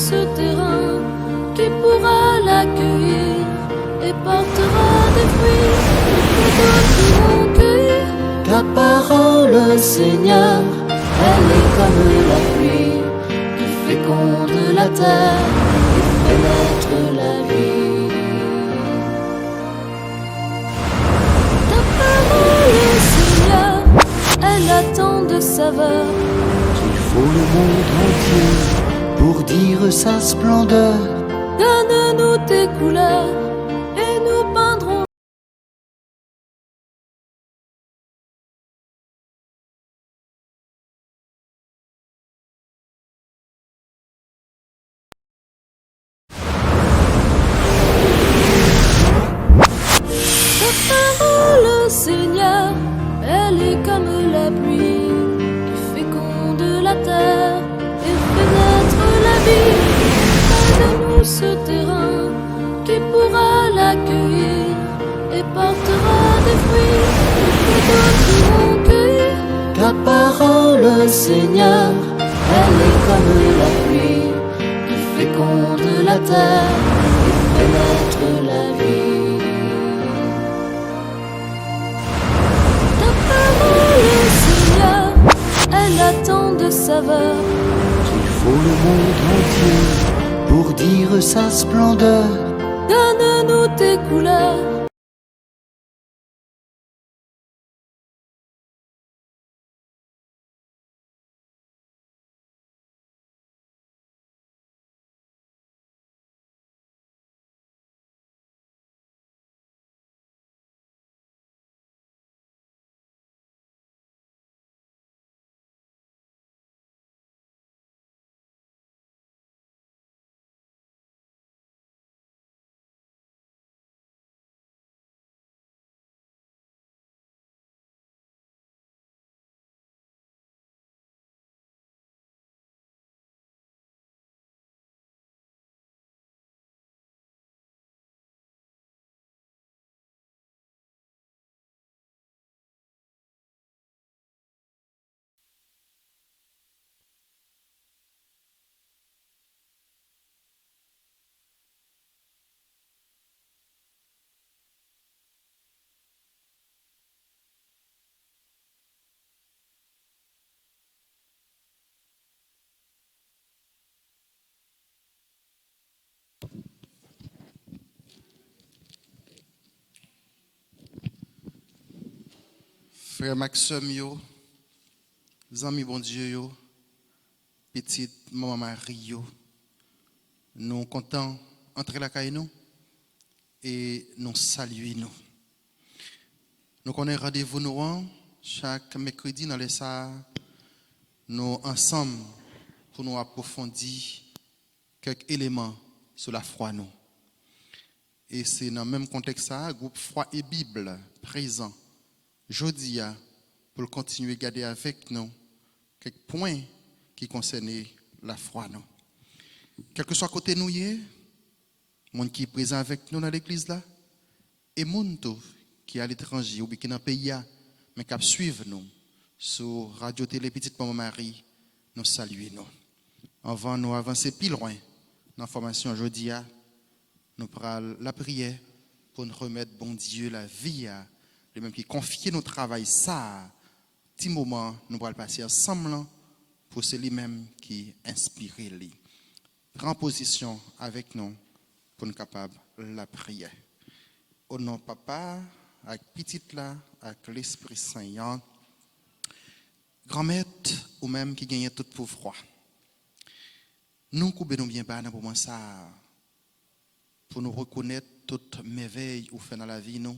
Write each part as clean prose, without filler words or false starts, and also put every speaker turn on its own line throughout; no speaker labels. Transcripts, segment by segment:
ce terrain qui pourra l'accueillir et portera des fruits que d'autres vont cueillir. Ta parole, Seigneur, elle est comme la pluie qui féconde la terre et fait naître la vie. Ta parole, Seigneur, elle a tant de saveur
qu'il faut le monde entier pour dire sa splendeur.
Donne-nous tes couleurs et nous peindrons. Ta parole, Seigneur, elle est comme la pluie qui féconde la terre et fait naître la vie. Donne-nous ce terrain qui pourra l'accueillir et portera des fruits que d'autres vont cueillir.
Ta parole, Seigneur, elle est comme la pluie qui féconde la terre et fait naître la vie.
Ta parole, Seigneur, elle a tant de saveur
qu'il faut le monde entier pour dire sa splendeur.
Donne-nous tes couleurs.
Frère Maxime, yo, amis bon Dieu, yo, petite maman Marie, yo, nous comptons entrer la caille nous et nous saluer nous. Nous connaissons rendez-vous nous chaque mercredi dans les salles, nous ensemble pour nous approfondir quelques éléments sur la foi nous. Et c'est dans le même contexte ça, groupe Foi et Bible présent. Jeudi, pour continuer à garder avec nous quelques points qui concernent la foi. Nous. Quel que soit côté nous, monde qui est présent avec nous dans l'église là, et monde qui est à l'étranger ou qui est dans le pays, mais qui suivre nous sur Radio Télé Petite Maman Marie, nous saluons nous. Avant nous avancer plus loin dans la formation jeudi, nous prenons la prière pour nous remettre bon Dieu la vie à le même qui confie notre travail, ça, petit moment, nous allons passer ensemble pour c'est lui-même qui inspire lui. Prends position avec nous pour nous capables de la prière. Au nom de Papa, avec petite là, avec l'Esprit Saint, grand-mère ou même qui gagne tout pour froid. Nous coupons bien bas pour moi ça, pour nous reconnaître toute merveille ou fait dans la vie nous.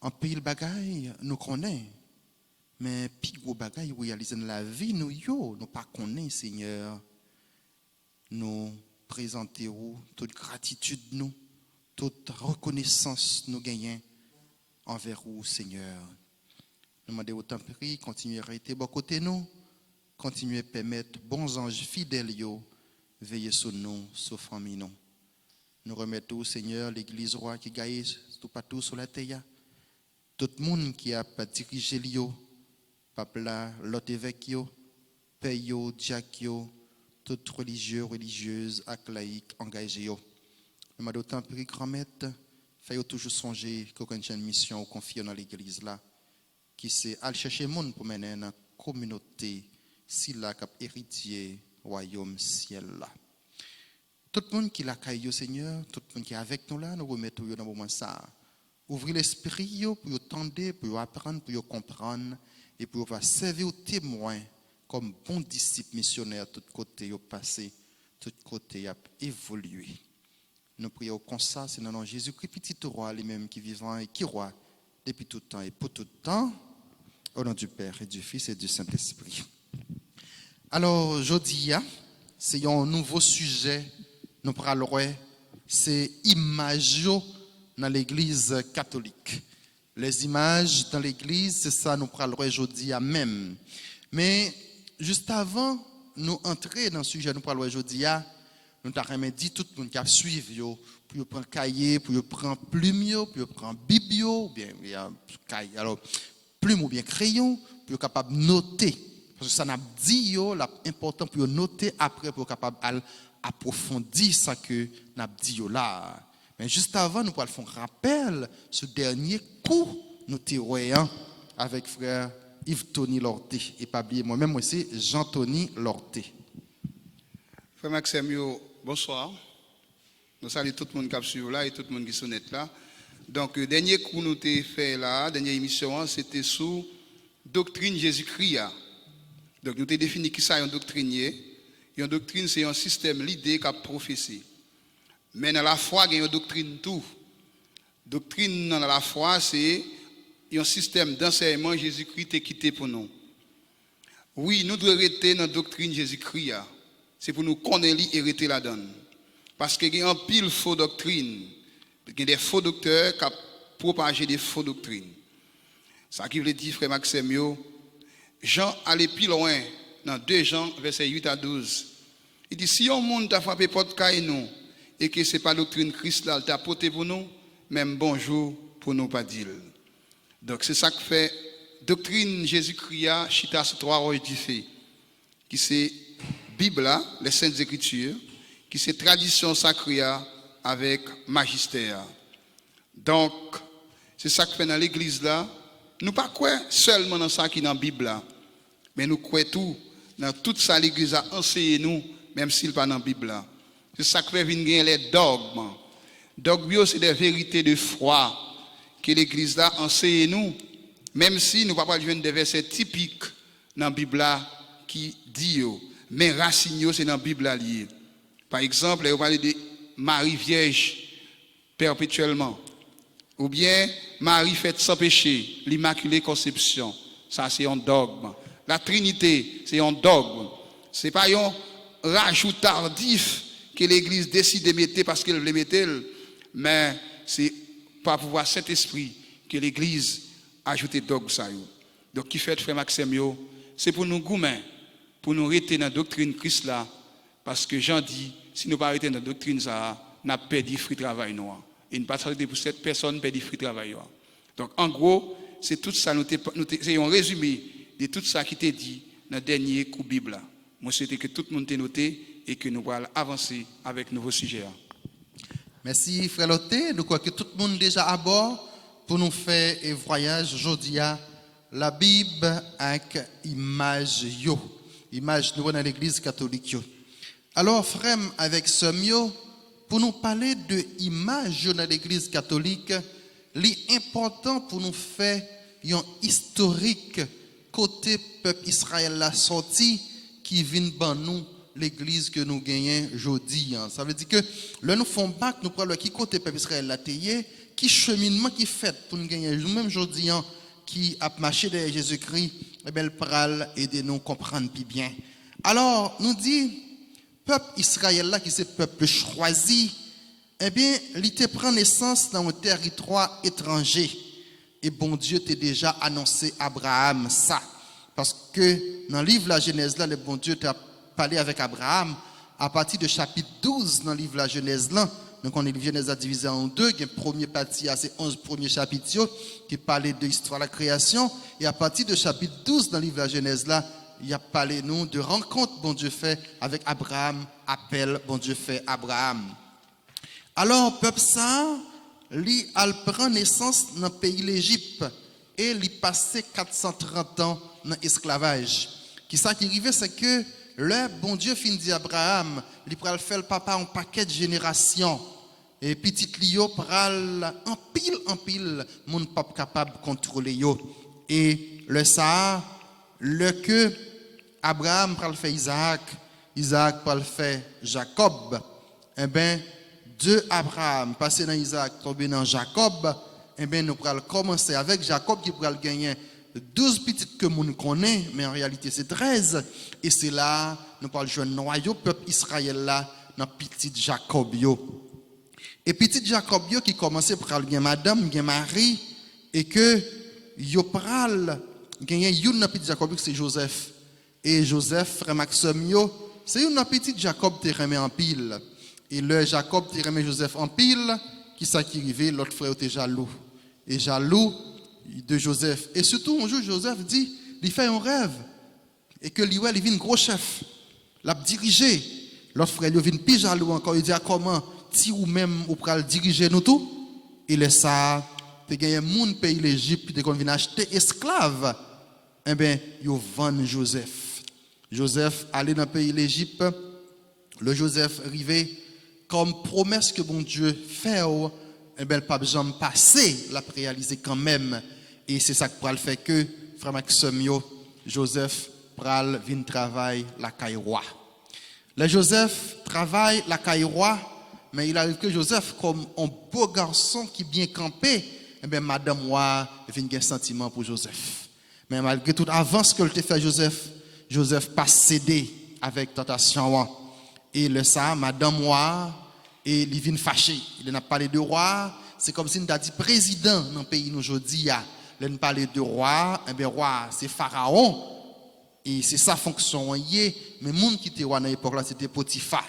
En pile bagaille, nous connaissons. Mais plus gros bagaille réalisé dans la vie, nous ne pas connaissons, Seigneur. Nous présentons toute gratitude, nous, toute reconnaissance nous gagnons envers vous, Seigneur. Nous demandons autant prix, continuez à rester bon côté nous, continuez à permettre bons anges fidèles, veiller sur nous, sur famille nous. Nous remettons, Seigneur, l'Église roi qui gagne tout partout sur la terre. Tout le monde qui a dirigé l'io, papa, l'autre évêque, père, diacre, tout religieux, religieuse, laïque, engagé. Nous m'a d'autant pris grand maître, fait toujours songer qu'aucune mission confiée dans l'église là, qui c'est aller chercher monde pour mener une communauté, si là cap héritier royaume ciel là. Tout le monde qui l'a caillé Seigneur, tout le monde qui est avec nous là, nous remettons dans le moment ça. Ouvrez l'esprit pour tendre, pour apprendre, pour comprendre et pour servir aux témoins comme bons disciples missionnaires, tout côté passé, tout côté a évolué. Nous prions comme ça, c'est dans le nom de Jésus-Christ, petit roi, lui-même qui vivant et qui roi depuis tout temps et pour tout temps, au nom du Père et du Fils et du Saint-Esprit. Alors, aujourd'hui, c'est un nouveau sujet, nous parlerons, c'est images dans l'église catholique. Les images dans l'église, c'est ça, nous parlerons aujourd'hui même. Mais, juste avant, nous entrer dans le sujet, nous parlerons aujourd'hui, nous avons dit tout le monde qui a suivi, pour prendre cahier, pour prendre plume, pour prendre biblio, bien, alors, plume ou bien crayon, pour être capable de noter. Parce que ça n'a dit, l'important pour noter après, pour être capable d'approfondir ça que n'a dit là. Mais juste avant, nous allons faire un rappel sur le dernier coup, nous tirons avec frère Yves-Tony Lorté. Et pas oublier moi-même, moi c'est Jean-Tony Lorté.
Frère Maxime, bonsoir. Nous saluons tout le monde qui est sur là et tout le monde qui est net là. Donc, le dernier coup nous avons fait là, dernière émission, c'était sur doctrine Jésus-Christ. Donc, nous avons défini qui ça une doctrine. Une doctrine, c'est un système, l'idée qu'a prophétie. Mais dans la foi, il y a une doctrine tout. Doctrine dans la foi, c'est un système d'enseignement Jésus-Christ est quitté pour nous. Oui, nous devons rester dans la doctrine Jésus-Christ. C'est pour nous connaître et rester là-dedans. Parce qu'il y a un pile faux doctrine. Il y a des faux docteurs qui propagent des faux doctrines. Ça qui veut dire, frère Maxime, Jean allait plus loin dans 2 Jean, verset 8 à 12. Il dit, si un monde t'a frappé porte caille nous, et que ce n'est pas la doctrine Christ là, t'a porté pour nous, même bonjour pour nous pas dire. Donc c'est ça que fait doctrine Jésus-Christ, chita sur 3 roches du fait, qui c'est Bible, les Saintes Écritures, qui c'est tradition sacrée avec magistère. Donc, c'est ça que fait dans l'église là. Nous pas quoi seulement dans ça qui est dans la Bible là, mais nous croyons tout, dans tout ça l'église a enseigné nous, même s'il n'est pas dans la Bible là. C'est ça que fait venir les dogmes. Dogmes, c'est des vérités de foi que l'église là enseigne nous, même si nous ne pouvons pas jouer des versets typiques dans la Bible là qui dit, mais racines, c'est dans la Bible là lié. Par exemple, on parle de Marie Vierge perpétuellement. Ou bien Marie faite sans péché, l'Immaculée Conception. Ça, c'est un dogme. La Trinité, c'est un dogme. Ce n'est pas un rajout tardif que l'Église décide de mettre parce qu'elle veut mettre, mais c'est par pouvoir Saint-Esprit que l'Église a ajouté dogme. Donc, qui fait, frère Maxime, c'est pour nous goumer, pour nous rester dans la doctrine Christ là, parce que Jean dit, si nous ne pas rester dans la doctrine, ça, nous avons perdu le fruit de travail noir. Et une partie pour cette personne perd le fruit de travail noir. Donc, en gros, c'est tout ça, c'est un résumé de tout ça qui t'est dit dans le dernier coup Bible là. Moi, c'était que tout le monde t'ait noté et que nous allons avancer avec nouveaux sujets.
Merci, frère Loté. Nous croyons que tout le monde est déjà à bord pour nous faire un voyage aujourd'hui à la Bible avec image yo. Image nous dans l'église catholique. Alors, frère, avec ce mio, pour nous parler de image dans l'église catholique, l'important pour nous faire un historique côté peuple Israël la sortie qui vient dans nous l'église que nous gagnons aujourd'hui. Ça veut dire que là nous font bac, nous prenons qui côté peuple Israël la tayé, qui cheminement qui fait pour nous gagner nous-mêmes aujourd'hui qui a marché derrière Jésus-Christ, et bien le pral aider nous comprendre plus bien. Alors nous dit peuple Israël là qui c'est peuple choisi, eh bien il te prend naissance dans un territoire étranger. Et bon Dieu t'a déjà annoncé Abraham ça. Parce que dans le livre de la Genèse, là, le bon Dieu t'a parlé avec Abraham à partir de chapitre 12 dans le livre de la Genèse. Là, donc on est le Genèse divisé en deux. Il y a une première partie à ces 11 premiers chapitres qui parlaient de l'histoire de la création. Et à partir de chapitre 12 dans le livre de la Genèse, là, il a parlé nous de rencontre bon Dieu fait avec Abraham, appel bon Dieu fait Abraham. Alors peuple ça, lui al prend naissance dans le pays l'Égypte et lui passé 430 ans dans l'esclavage. Qui ça qui arrivait c'est que le bon Dieu fin dit Abraham, il pral faire le papa un paquet de générations et petit lio pral en pile mon pas capable de contrôler yo et le ça le que Abraham pral fait Isaac pral fait Jacob eh ben de Abraham passer dans Isaac tomber dans Jacob eh ben nous pral commencer avec Jacob qui pral gagner 12 petites que nous connaît mais en réalité c'est 13 et c'est là nous parlons de noyau peuple Israël là dans petit Jacob yo. Et petit Jacob yo qui commençait par gen madame, gen mari et que yo pral gagner une petit Jacob c'est Joseph. Et Joseph frère Maxime yo, c'est une petit Jacob te remet en pile. Et le Jacob te remet Joseph en pile, qui ça qui arrivé l'autre frère était jaloux. Et jaloux de Joseph. Et surtout un jour Joseph dit, il fait un rêve et que lui il vient gros chef. L'a dirigé. L'autre frère il vient plus jaloux encore, il dit comment si ou même ou pral diriger nous tout il est ça te gagner moun pays l'Égypte de qu'on vient acheter esclave eh ben yo vend Joseph allé dans le pays l'Égypte le Joseph arrivé comme promesse que bon Dieu fait eh ben pas besoin passer l'a réaliser quand même et c'est ça qui pral fait que frère Maxime yo Joseph pral vinn travail la caille roi le Joseph travaille la caille roi. Mais il arrive que Joseph, comme un beau garçon qui bien campé, eh bien, madame moi, vient un sentiment pour Joseph. Mais malgré toute avance que le fait Joseph pas cédé avec tentation. Et le ça, madame moi, et il vient fâché. Il n'a pas parlé de roi. C'est comme si il a dit président dans le pays nous aujourd'hui. Il n'a pas parlé de roi. Eh bien, roi, c'est Pharaon. Et c'est sa fonction. Mais le monde qui était roi dans l'époque là, c'était Potiphar.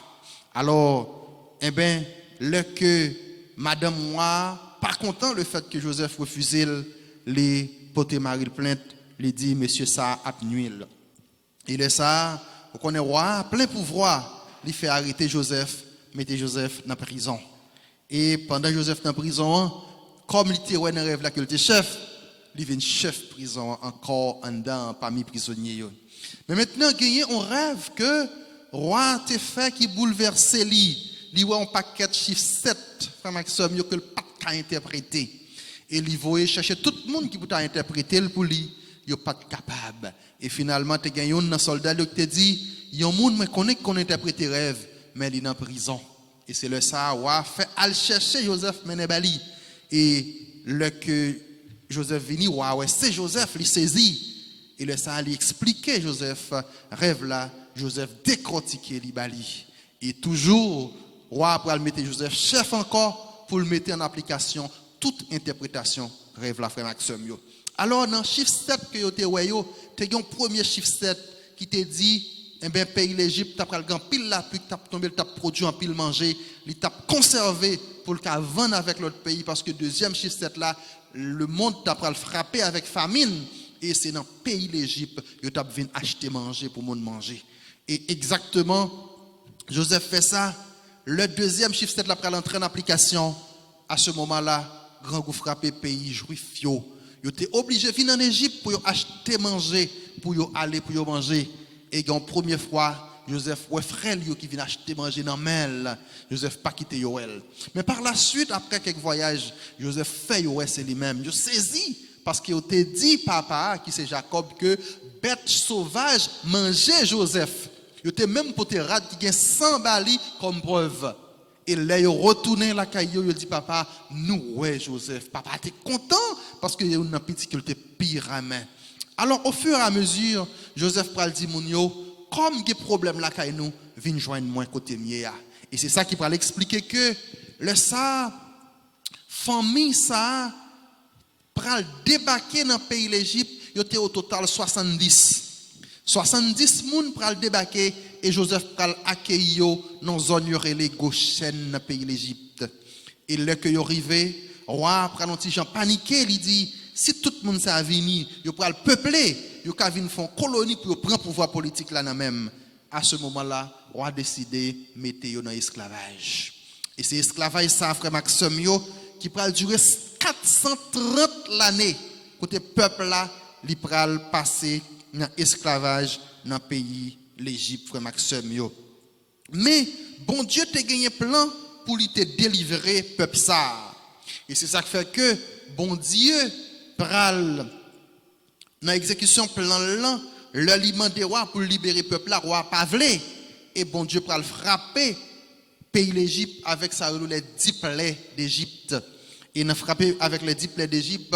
Alors, eh bien, le que madame moi, pas content le fait que Joseph refusait les porter Marie plainte, lui dit monsieur ça a nuit. Il est ça, on connaît roi, plein pouvoir, il fait arrêter Joseph, mettez Joseph dans la prison. Et pendant Joseph dans la prison, comme il était dans un rêve là que il était chef, il devient chef prison encore en dedans parmi prisonniers. Mais maintenant, il y a un rêve que roi te fait qui bouleverse lui. Il y a un paquet de chiffre 7, frère Maxime, que le pas interprété. Et il voyait chercher tout le monde qui peut interpréter pour lui, il n'est pas capable. Et finalement, tu as gagné un soldat qui te dit, il y a un monde qui connaît qu'on interprète rêve, mais il est en prison. Et c'est le ça, fait aller chercher Joseph Menebali. Et le que Joseph vini, c'est Joseph, il saisit. Et le ça, il expliquait Joseph, rêve là, Joseph décortiquer l'ibali. Et toujours, roi après le mettre Joseph chef encore pour le mettre en application toute interprétation rêve la frère Maxime. Alors dans chiffre 7 que yo te wayo, tu as un premier chiffre 7 qui te dit eh ben pays l'Égypte t'a pral grand pile la pluie t'a tombé t'a produit en pile manger, il t'a conservé pour le cas vendre avec l'autre pays parce que deuxième chiffre 7 là le monde t'a pral frapper avec famine et c'est dans pays l'Égypte yo t'a vinn acheter manger pour monde manger. Et exactement Joseph fait ça. Le deuxième chiffre 7 là pral entrer en application. À ce moment-là, grand goût frappé pays juif yo. Yo était obligé de venir en Égypte pour acheter manger, pour aller pour manger. Et en première fois, Joseph ouais frère qui vient acheter manger dans Mel. Joseph pas quitté Yoel. Mais par la suite après quelques voyages, Joseph fait ouais c'est lui-même. Yo saisi parce qu'il était dit papa qui c'est Jacob que bête sauvage mangeait Joseph. Il était même pour te rad qui gagne 100 bali comme preuve. Et là, il retourné la caillou, il dit papa, nous ouais Joseph, papa t'es content parce que il y a une petit qui était pire à main. Alors au fur et à mesure, Joseph pral dit moun yo, comme des problèmes la caillou nous, vinn joindre moi côté mieux. Et c'est ça qui pral expliquer que le ça famille ça pral débarquer dans le pays l'Égypte, il était au total 70 moun pral débarquer et Joseph pral accueillir dans zone yorele Goshen dans pays l'Égypte. Et là que yo arrivé, roi pral un petit gens paniqué, il dit Si tout le monde s'est venu, il pourra le peupler, il pourra venir faire une colonie pour prendre le pouvoir politique là même. À ce moment-là, on a décidé de mettre dans l'esclavage. Et c'est l'esclavage, ça, frère Maxime, qui pourra durer 430 l'année. Côté peuple là, il pourra passer dans l'esclavage dans le pays l'Égypte, frère Maxime. Mais bon Dieu t'a gagné plan pour lui te délivrer peuple ça. Et c'est ça qui fait que bon Dieu pral dans l'exécution plan là, l'aliment des rois pour libérer peuple là, roi Pavlé, et bon Dieu pral frapper pays l'Égypte avec ça les 10 plaies d'Égypte. Et n'a frappé avec les 10 plaies d'Égypte,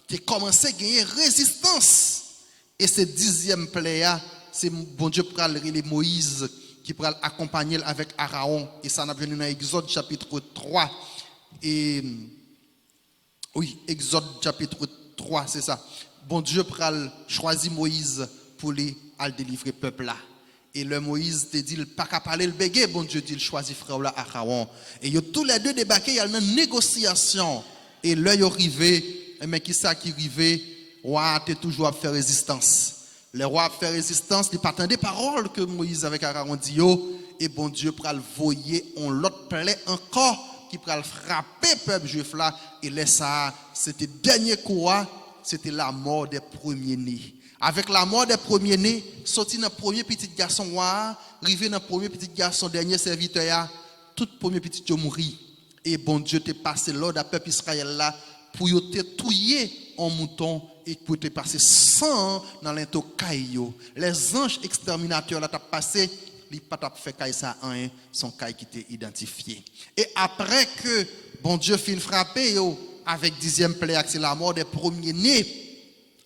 tu commencé à gagner résistance. Et ce 10e plaie là, c'est bon Dieu pral les Moïse qui pourra accompagner avec Aaron. Et ça, on a venu dans Exode chapitre 3. Et oui, Exode chapitre 3, c'est ça. Bon Dieu pourra choisir Moïse pour lui délivrer le peuple là. Et le Moïse te dit, il pas qu'à parler le bégué, bon Dieu dit, il choisit frère là Aaron. Et ils ont tous les deux débarqué, il y a une négociation. Et là, ils sont arrivés, mais qui ça qui arrivé, roi, tu toujours à faire résistance. Le roi fait résistance, il partent des paroles que Moïse avec Aaron dit, et bon Dieu pourra le voyer en l'autre plaie encore, qui pourra le frapper peuple juif là, et là ça, c'était dernier coup, c'était la mort des premiers-nés. Avec la mort des premiers-nés, sorti dans le premier petit garçon, arrivé dans le premier petit garçon, dernier serviteur, tout premier petit garçon mourit. Et bon Dieu t'a passé l'ordre à peuple Israël là, pour te tuer en mouton et pour te passer sang dans l'into caillou. Les anges exterminateurs là t'as passé, ils pas t'a fait caille ça un son caille qui t'est identifié. Et après que bon Dieu fin frapper avec 10e plaie, c'est la mort des premiers-nés.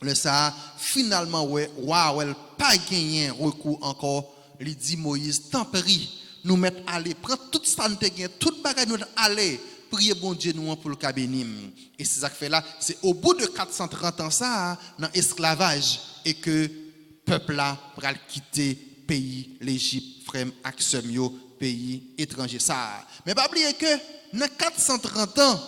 Le ça finalement elle pas gagné recours encore, il dit Moïse tant pis, nous mettre aller prendre toute ça nous gagné, toute bagarre nous aller. Priez bon Dieu nous pour le cabénim. Et c'est ça que fait là, c'est au bout de 430 ans ça, dans l'esclavage, et que peuple là va quitter pays l'Égypte, frère Axemio, pays étranger ça. Mais pas oublier que dans 430 ans,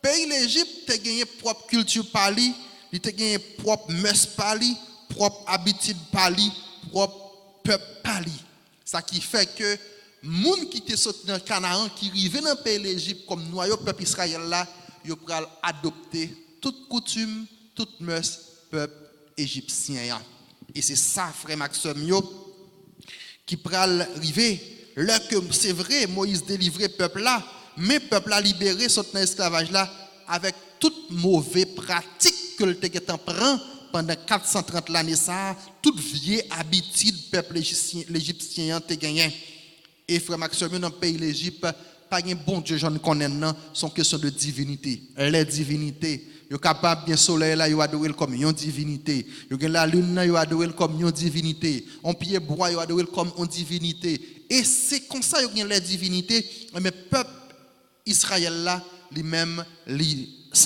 pays l'Égypte a gagné propre culture pali, il a gagné propre mœurs pali, propre habitude pali, propre peuple pali. Ça qui fait que moun qui te sorti dans Canaan qui rive dans le pays l'Égypte comme noyau peuple Israël là, yo pral adopter toute coutume, toute mœurs peuple égyptien. Et c'est ça frère Maxime qui pral rive là que c'est vrai Moïse délivrer peuple là, mais peuple a libéré sorti dans l'esclavage là avec toute mauvaise pratique que le te prend pendant 430 l'année ça, toute vieille habitude peuple égyptien te gagné. Et frère Maxime, dans le pays l'Égypte, pas un bon Dieu, je ne connais pas, sont question de divinité. Les divinités, ils sont capables de soleil là, ils adorent comme une divinité. Ils ont la lune là, ils adorent comme une divinité. On pied bois, ils adorent comme une divinité. Et c'est comme ça qu'ils ont les divinités. Mais le peuple Israël là, lui-même,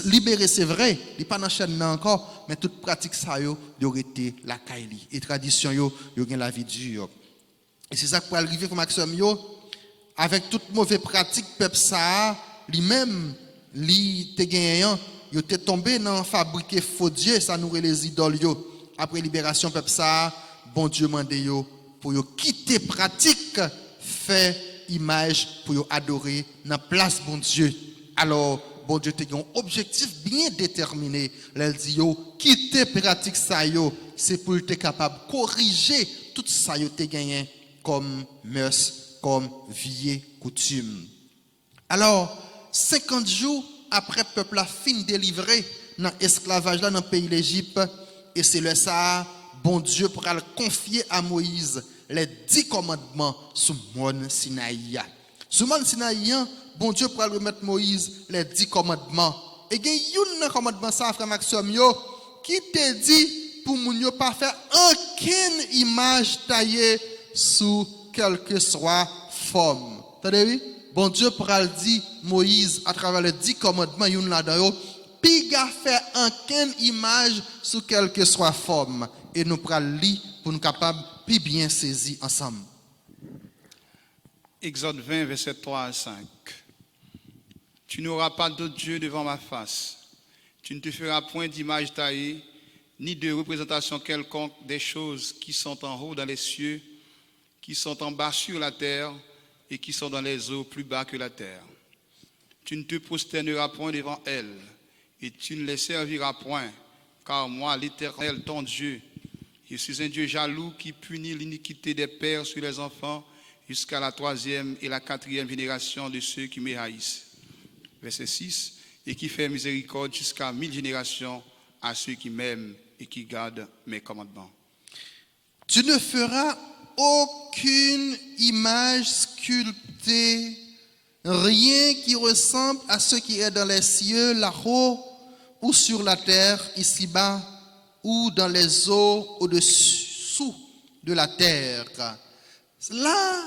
libéré, c'est vrai, il n'est pas dans la chaîne encore, mais toute pratique ça, il aurait été la kaili. Et tradition, il y a la vie dure. Et c'est ça qui peut arriver pour Maxime, avec toute mauvaise pratique, peuple ça, lui-même, il était tombé dans fabriquer faux dieux, ça nourrit les idoles. Après libération, peuple ça, bon Dieu mande pour quitter pratique, faire image pour adorer dans place bon Dieu. Alors, bon Dieu a un objectif bien déterminé. Il dit quitter pratique ça, c'est pour être capable de corriger tout ça que gagné comme mœurs, comme vieille coutume. Alors, 50 jours après le peuple a fini délivré dans l'esclavage dans le pays d'Égypte, et c'est le ça, bon Dieu pourra le confier à Moïse les 10 commandements sous Mont Sinaï. Sous Mont Sinaï, bon Dieu pourra remettre Moïse les 10 commandements. Et il y a un commandement, ça, frère Maxime, qui te dit pour ne pas faire aucune image taillée sous quelque soit forme. Entendez-vous? Bon Dieu pourra le dire, Moïse, à travers les 10 commandements, il y a là-dedans, puis faire aucune image sous quelque soit forme. Et nous pourrons lire pour nous capables de bien saisir ensemble.
Exode 20, verset 3 à 5. Tu n'auras pas d'autre Dieu devant ma face. Tu ne te feras point d'image taillée, ni de représentation quelconque des choses qui sont en haut dans les cieux, qui sont en bas sur la terre et qui sont dans les eaux plus bas que la terre. Tu ne te prosterneras point devant elles, et tu ne les serviras point, car moi, l'Éternel, ton Dieu, je suis un Dieu jaloux qui punit l'iniquité des pères sur les enfants jusqu'à la 3e et la 4e génération de ceux qui me haïssent. Verset 6, et qui fait miséricorde jusqu'à 1000 générations à ceux qui m'aiment et qui gardent mes commandements.
Tu ne feras aucune image sculptée, rien qui ressemble à ce qui est dans les cieux, là-haut, ou sur la terre, ici-bas, ou dans les eaux au-dessous de la terre. Là,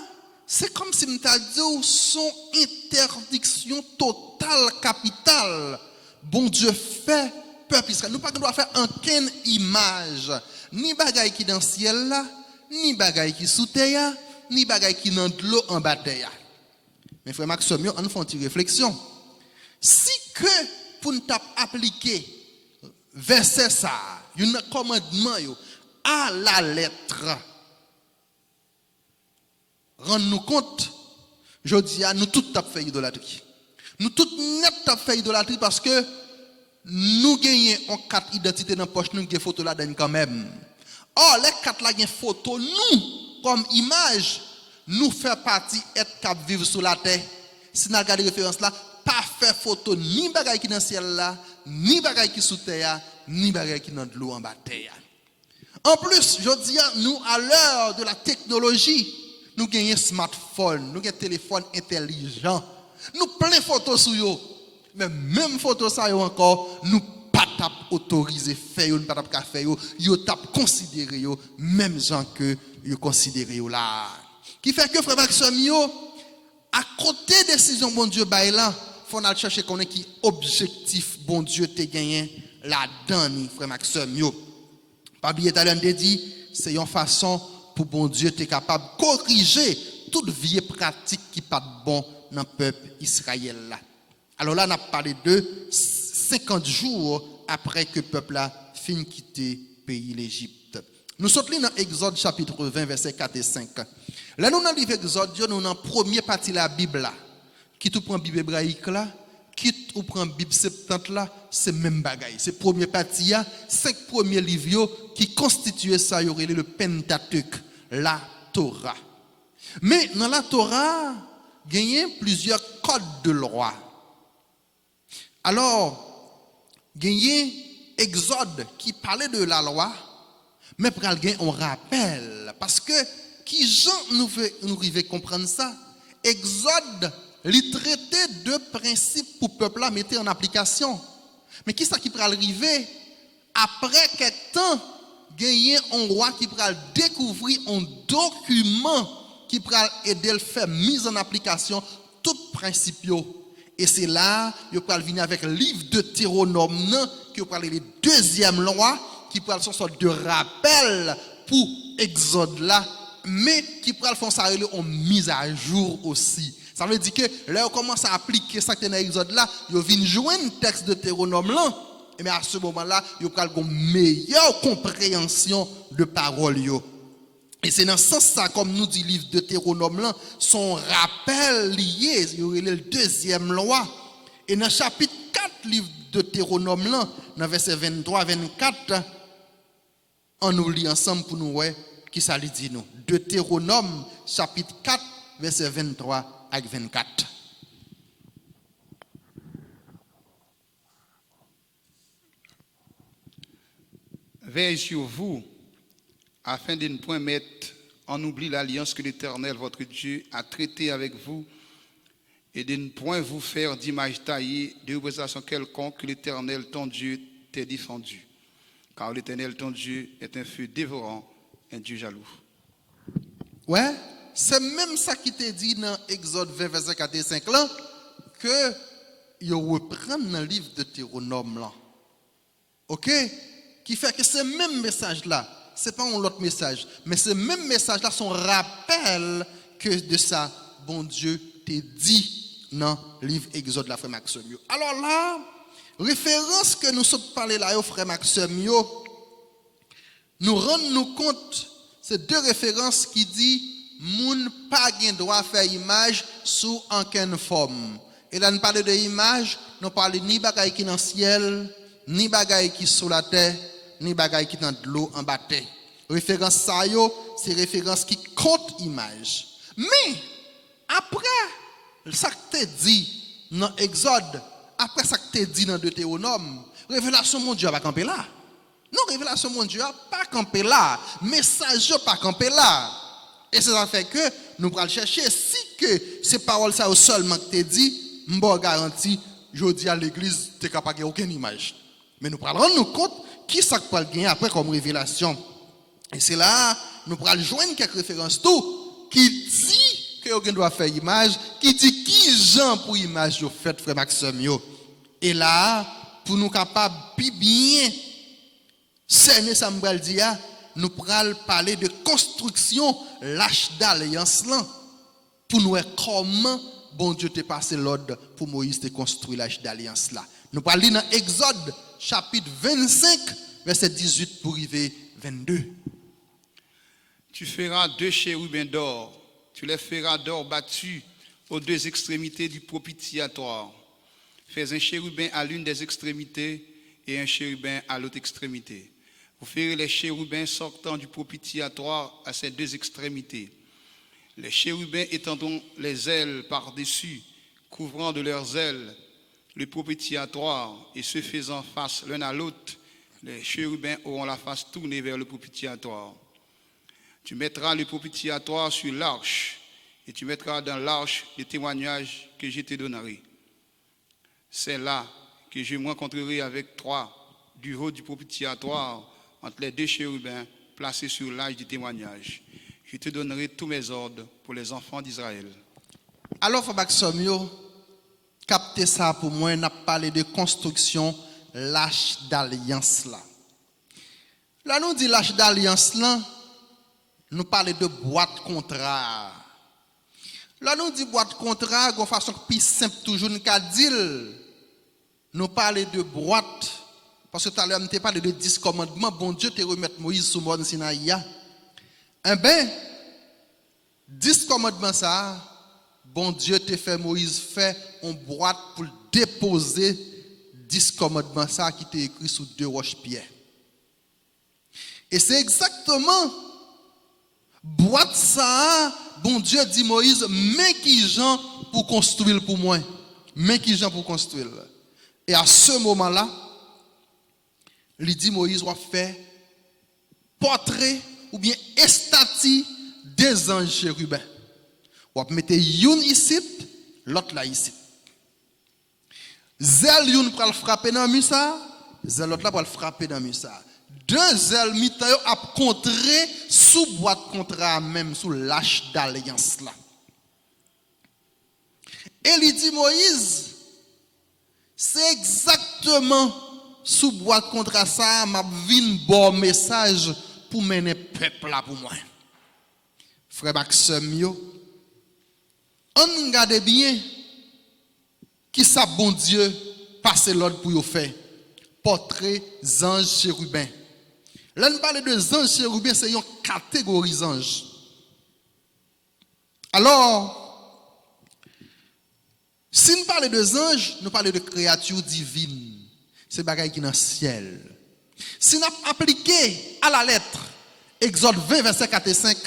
c'est comme si m'ta dit son interdiction totale, capitale. Bon Dieu fait peuple Israël. Nous pas doit faire aucune image, ni bagaille qui dans le ciel là, ni bagaille qui sous terre, ni bagaille qui dans de l'eau en bas terre. Mais frère Maxime, on fait une réflexion. Si que pour nous appliquer verset ça, un commandement à la lettre, rendre-nous compte, je dis à nous tous avons fait idolâtrie. Nous tous net avons fait idolâtrie parce que nous gagnons en 4 identités dans la poche, nous avons des photos là-dedans quand même. Or, les 4 là, il y a une photo, nous, comme image, nous faisons partie être cap vivre sur la terre. Si nous regardons les références là, pas faire photo ni bagaille qui dans le ciel là, ni bagaille qui sous terre, ni bagaille qui dans de l'eau en bas terre. En plus, je dis à nous, à l'heure de la technologie, nous gagnons smartphone, nous gagnons téléphone intelligent, nous plein de photos sur eux. Mais même photos ça encore, nous pas tap autorisé faire, nous pas tap faire, yo tap considérer yo même gens que yo considérer yo là. Qui fait que frère Maxime yo à côté décision bon Dieu bail là, faut aller chercher connait qui objectif bon Dieu te gagné là-dedans frère Maxime yo. Pas bien talent dit, c'est une façon pour bon Dieu te capable corriger toute vieille pratique qui pas bon dans le peuple Israël là. Alors là, on a parlé de 50 jours après que le peuple a fini quitter le pays l'Égypte. Nous sommes dans Exode chapitre 20, versets 4 et 5. Là, nous dans le livre Exode, nous dans la première partie de la Bible là. Qui tout prend la Bible hébraïque là, qui tout prend la Bible septante là, c'est même bagaille. C'est la première partie, il y a 5 premiers livres qui constituaient ça, il y aurait le Pentateuque, la Torah. Mais dans la Torah, il y a plusieurs codes de loi. Alors, il y a Exode qui parlait de la loi, mais pour quelqu'un, on rappelle. Parce que, qui Jean nous arrive comprendre ça? Exode, il traitait de principes pour le peuple à mettre en application. Mais qui ça qui peut arriver? Après quelques temps, il y a un roi qui peut découvrir un document qui peut aider à faire mise en application tout principe. Et c'est là, il peut venir avec le livre de Deutéronome, qui peut parler de deuxième loi, qui peut faire une sorte de rappel pour Exode là, mais qui peut faire ça en mise à jour aussi. Ça veut dire que là, on commence à appliquer ça qui est dans Exode là, il vient joindre le texte de Deutéronome là, et à ce moment-là, il peut avoir une meilleure compréhension de parole. Et c'est dans ce sens, comme nous dit le livre de Deutéronome là, son rappel lié, il y aurait le deuxième loi. Et dans le chapitre 4, livre de Deutéronome là, dans verset 23-24, on nous lit ensemble pour nous voir qui ça lui dit nous. Deutéronome, chapitre 4, verset 23 à 24.
Veille sur vous, afin de ne point mettre en oubli l'alliance que l'Éternel, votre Dieu, a traitée avec vous, et de ne point vous faire d'image taillée, de représentation quelconque que l'Éternel, ton Dieu, t'ait défendu. Car l'Éternel, ton Dieu, est un feu dévorant, un Dieu jaloux.
Ouais, c'est même ça qui t'est dit dans Exode 20, verset 4 et 5 là, que il reprend dans le livre de Deutéronome là. Ok? Qui fait que ce même message là, ce n'est pas un autre message, mais ce même message là, son rappel que de ça, bon Dieu t'a dit dans le livre Exode la frère Maxime. Alors là, référence que nous sommes parlé là, frère Maxime, nous rendons compte, c'est deux références qui disent moun pas gen droit faire image sous aucune forme. Et là nous parlons de image, nous parlons ni bagaille qui dans le ciel, ni bagaille qui sous la terre, ni bagaille qui dans de l'eau en bas terre. Référence ça yo, c'est référence qui compte image. Mais après ça que te dit dans Exode, après ça que te dit dans Deutéronome, révélation mon Dieu va camper là. Non, révélation mon Dieu pas camper là, message pas camper là. Et c'est ça fait que nous allons chercher si que ces paroles ça seulement que te dit, m'bo garanti, je dis à l'église tu es capable de aucune image. Mais nous allons rendre nous compte qui ça peut gagner après comme révélation. Et c'est là nous allons joindre quelques références tout qui dit que aucun doit faire image, qui dit qui Jean pour image yo fait frère Maxime yo. Et là pour nous capable bien cerner ça m'bral dia, nous allons parler de construction l'âge d'alliance là pour nous voir comment bon Dieu t'a passé l'ordre pour Moïse de construire l'âge d'alliance là. Nous parlons dans Exode chapitre 25 verset 18 pour arriver 22.
Tu feras 2 chérubins d'or, tu les feras d'or battu aux 2 extrémités du propitiatoire. Fais un chérubin à l'une des extrémités et un chérubin à l'autre extrémité. Vous ferez les chérubins sortant du propitiatoire à ces 2 extrémités. Les chérubins étendront les ailes par-dessus, couvrant de leurs ailes le propitiatoire et se faisant face l'un à l'autre, les chérubins auront la face tournée vers le propitiatoire. Tu mettras le propitiatoire sur l'arche et tu mettras dans l'arche les témoignages que je te donnerai. C'est là que je me rencontrerai avec toi du haut du propitiatoire entre les 2 chérubins placés sur l'arche du témoignage. Je te donnerai tous mes ordres pour les enfants d'Israël.
Alors, Frère Maxime, captez ça pour moi, on a parlé de construction, l'arche d'alliance là. Là, nous dit l'arche d'alliance là, nous parlons de boîte contrat. Là, nous dit boîte contrat, de façon plus simple, toujours, nous dire, nous parlons de boîte, parce que tout à l'heure, nous avons parlé de 10 commandements, bon Dieu te remettre Moïse sous Mont Sinaï. Eh bien, 10 commandements ça, bon Dieu te fait Moïse faire une boîte pour déposer 10 commandements ça qui était écrit sous 2 roches-pierres. Et c'est exactement boîte ça, bon Dieu dit Moïse, mais qui gens pour construire pour moi, mais qui gens pour construire. Et à ce moment-là, il dit Moïse va faire portrait ou bien statue des anges chérubins. On va mettre une ici, l'autre là ici. Zèle une pour le frapper dans le mur, zèle l'autre là pour le frapper dans le mur. 2 zèles mitayo a contré sous boîte contrat même sous l'arche d'alliance là. Et il dit Moïse, c'est exactement sous boîte contrat ça m'a vinn bon message pour mener peuple là pour moi. Frère Maxime yo, on regarde bien qui ça bon Dieu passe l'ordre pour yo faire portrait ange chérubin. Là nous parle de ange chérubin, c'est une catégorie d'anges. Alors si nous parlons de anges, nous parlons de créatures divines. C'est bagaille qui dans le ciel. Si nous appliquons à la lettre Exode 20 verset 4 et 5,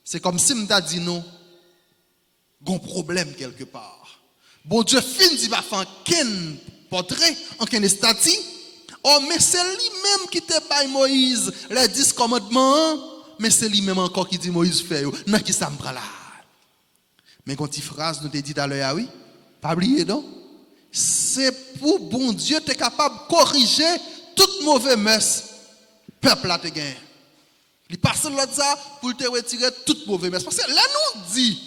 c'est comme si nous dit non, un problème quelque part. Bon Dieu fin dit va faire ken portrait, en ken statue. Oh mais c'est lui-même qui te baille Moïse les 10 commandements, mais c'est lui-même encore qui dit Moïse fait yo. Non qui ça me prend là. Mais quand une phrase nous te dit à l'heure oui, pas oublier non. C'est pour bon Dieu tu es capable de corriger toute mauvaise mœurs peuple là te gagne. Il passe l'autre ça pour te retirer toute mauvaise mœurs parce que là nous dit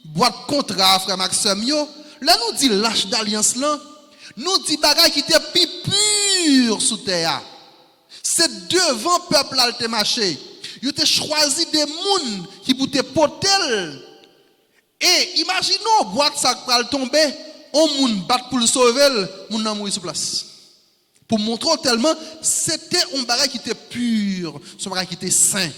boîte contrat frère Maxime yo, là nous dit l'arche d'alliance là, nous dit bagay qui était plus pur sous terre. C'est devant peuple là te marché. Yo te choisi des moun qui pour te porter. Et imaginons boîte ça va tomber on moun bat pour le sauver, moun nan mourir sur place. Pour montrer tellement, c'était un bagage qui était pur, un bagage qui était saint.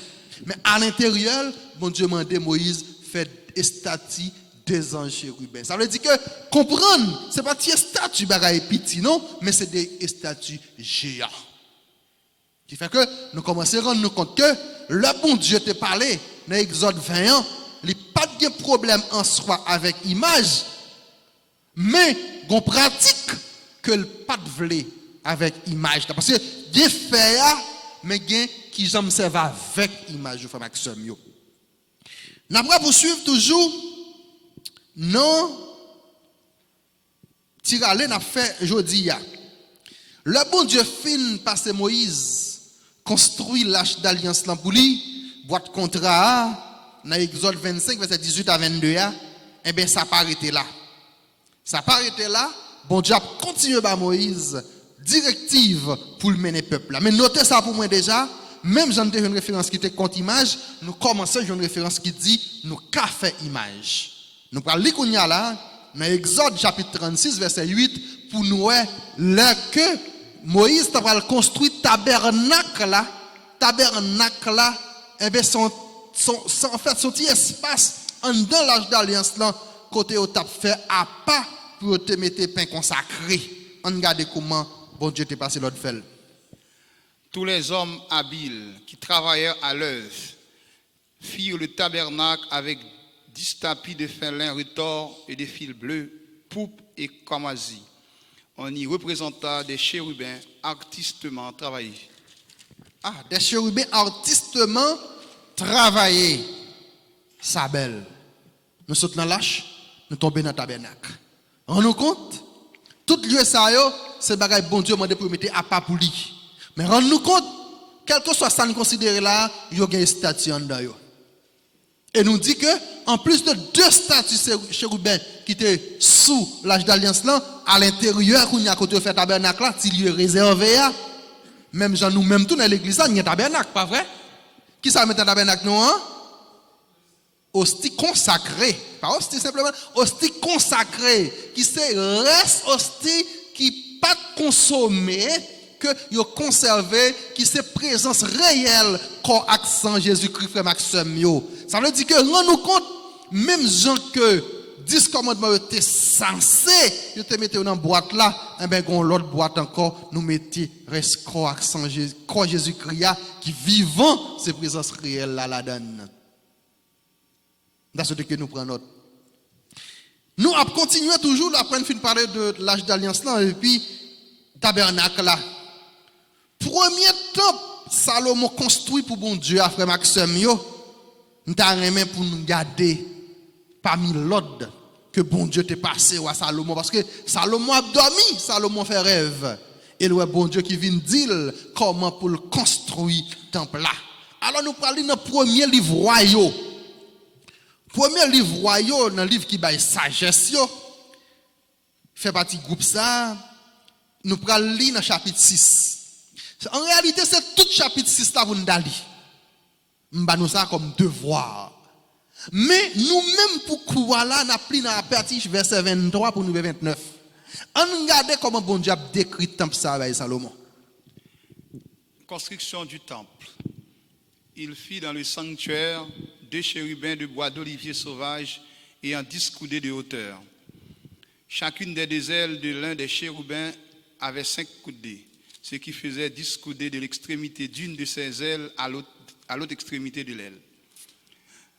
Mais à l'intérieur, bon Dieu m'a demandé Moïse fait des statues des anges chérubins. Ça veut dire que comprendre, c'est pas des statues bagage petit non, mais c'est des statues géants. Qui fait que nous commençons à rendre nous compte que le bon Dieu te parlé dans Exode 21, il n'y a pas de problème en soi avec image, mais on pratique que le pas de vle avec image. Parce que il fait mais il qui j'aime servir avec image, frère Maxime yo. N'a pas poursuivre toujours non tirale n'a fait jodi ya. Le bon Dieu fin passer Moïse construit l'arche d'alliance là pour lui, boîte contrat dans Exode 25 verset 18 à 22 et bien ça pas arrêté là. Ça pas arrêté là, bon Dieu a continué par Moïse directive pour le mener peuple là. Mais notez ça pour moi déjà, même j'en ai une référence qui était contre image, nous commençons une référence qui dit nous qu'a fait image. Nous parlons lire là dans Exode chapitre 36 verset 8 pour nous là que Moïse a construit tabernacle là, et bien en fait son petit espace en dans l'âge d'alliance là côté au t'a fait à pas pour te mettre pain consacré. On regarde comment bon Dieu t'est passé l'autre fait.
Tous les hommes habiles qui travaillèrent à l'œuvre firent le tabernacle avec 10 tapis de fin lin retors et des fils bleus, pourpre et camasi. On y représenta des chérubins artistement travaillés.
Ah, des chérubins artistement travaillés. Ça belle. Nous sommes dans l'âche, nous tombons dans le tabernacle. Rendons-nous compte, tout lieu ça yo, c'est bagay bon Dieu m'a pour mettre à pas pour lui. Mais rendons-nous compte, quel que soit ça nous considérer là, il y a une statue en dedans. Et nous dit que, en plus de 2 statues chérubins qui étaient sous l'âge d'alliance là, à l'intérieur, quand il y a côté fait tabernacle là, il y est réservé à. Même gens nous, même tout dans l'église là, il y a un tabernacle, pas vrai? Qui ça met un tabernacle non? Hein? Hostie consacrée, pas hostie simplement, hostie consacrée, qui c'est reste hostie qui pas consommé, que yo conservé, qui c'est présence réelle corps accent Jésus-Christ frère Maxime yo. Ça veut dire que rend-nous compte même gens que 10 commandements étaient censés, yo te mettez dans boîte là, et ben gon l'autre boîte encore nous mettez reste corps accent Jésus-Christ qui vivant ces présences réelles là la donne. Dans ce que nous prenons note. Nous avons continué toujours après une fin de parler de l'âge d'alliance là et puis tabernacle là. Premier temple Salomon construit pour bon Dieu frère Maxime yo, nous t'arrêter pour nous garder parmi l'ordre que bon Dieu t'est passé à Salomon parce que Salomon a dormi, Salomon fait rêve et le bon Dieu qui vient dire comment pour le construire temple là. Alors nous parlons dans le premier livre royaux. Premier livre royaux, dans le livre qui baille sagesse yo, fait partie du groupe ça, nous prenons lire dans chapitre 6. En réalité, c'est tout chapitre 6 là pour nous d'aller. Nous ça comme devoir. Mais nous-mêmes pour courir là, nous pris dans la partie verset 23 pour nous 29. On regarde comment bon Dieu a décrit le temple ça avec Salomon.
Construction du temple. Il fit dans le sanctuaire 2 chérubins de bois d'olivier sauvage ayant 10 coudées de hauteur. Chacune des 2 ailes de l'un des chérubins avait 5 coudées, ce qui faisait 10 coudées de l'extrémité d'une de ses ailes à l'autre extrémité de l'aile.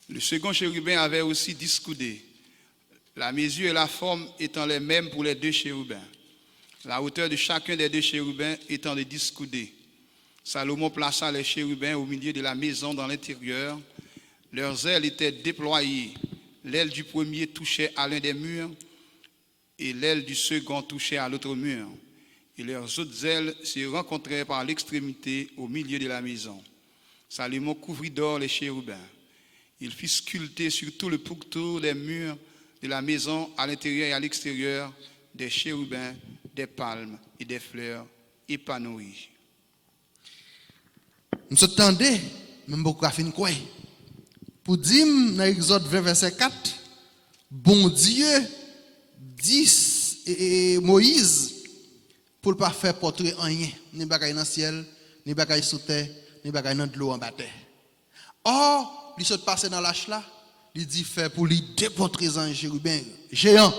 Le second chérubin avait aussi 10 coudées, la mesure et la forme étant les mêmes pour les 2 chérubins, la hauteur de chacun des 2 chérubins étant de 10 coudées. Salomon plaça les chérubins au milieu de la maison dans l'intérieur. Leurs ailes étaient déployées. L'aile du premier touchait à l'un des murs et l'aile du second touchait à l'autre mur. Et leurs autres ailes se rencontraient par l'extrémité au milieu de la maison. Salomon couvrit d'or les chérubins. Il fit sculpter sur tout le pourtour des murs de la maison, à l'intérieur et à l'extérieur, des chérubins, des palmes et des fleurs épanouies.
Nous attendons, même beaucoup à fin quoi. Pour dire dans Exode 20 verset 4, bon Dieu dit Moïse pour ne pas faire portrait rien, ni bagaille dans le ciel, ni bagaille sous terre, ni bagaille dans de l'eau en bas terre. Or, il se passe dans l'âge là, il dit fait pour lui deux portraits en chérubin géant.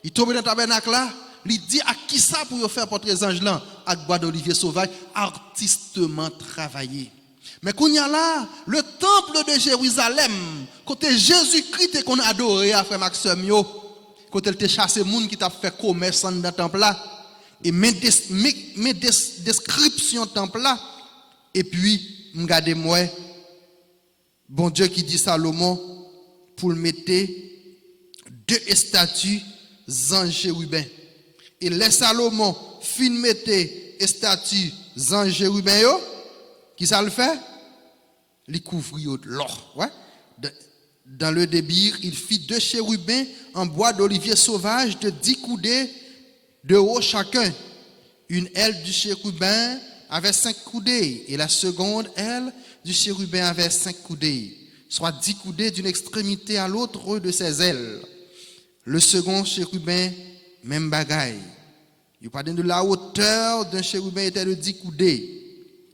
Il tombe dans le tabernacle là, il dit à qui ça pour faire portrait ange là, avec bois d'olivier sauvage, artistement travaillé. Mais qu'on y a là, le temple de Jérusalem, côté Jésus-Christ qu'on adorait à frère Maxime yo, côté il te chassé monde qui t'a fait commerce dans le temple là, et mes descriptions temple là, et puis regardez moi, bon Dieu qui dit Salomon pour le mettre deux statues en chérubin. Et les Salomon fin mettre statues en chérubin yo, qui ça le fait? Il couvrit de l'or. Ouais? Dans le débir, il fit deux chérubins en bois d'olivier sauvage de 10 coudées de haut chacun. Une aile du chérubin avait 5 coudées et la seconde aile du chérubin avait 5 coudées, soit 10 coudées d'une extrémité à l'autre de ses ailes. Le second chérubin, même bagaille. Il parle de la hauteur d'un chérubin était de 10 coudées.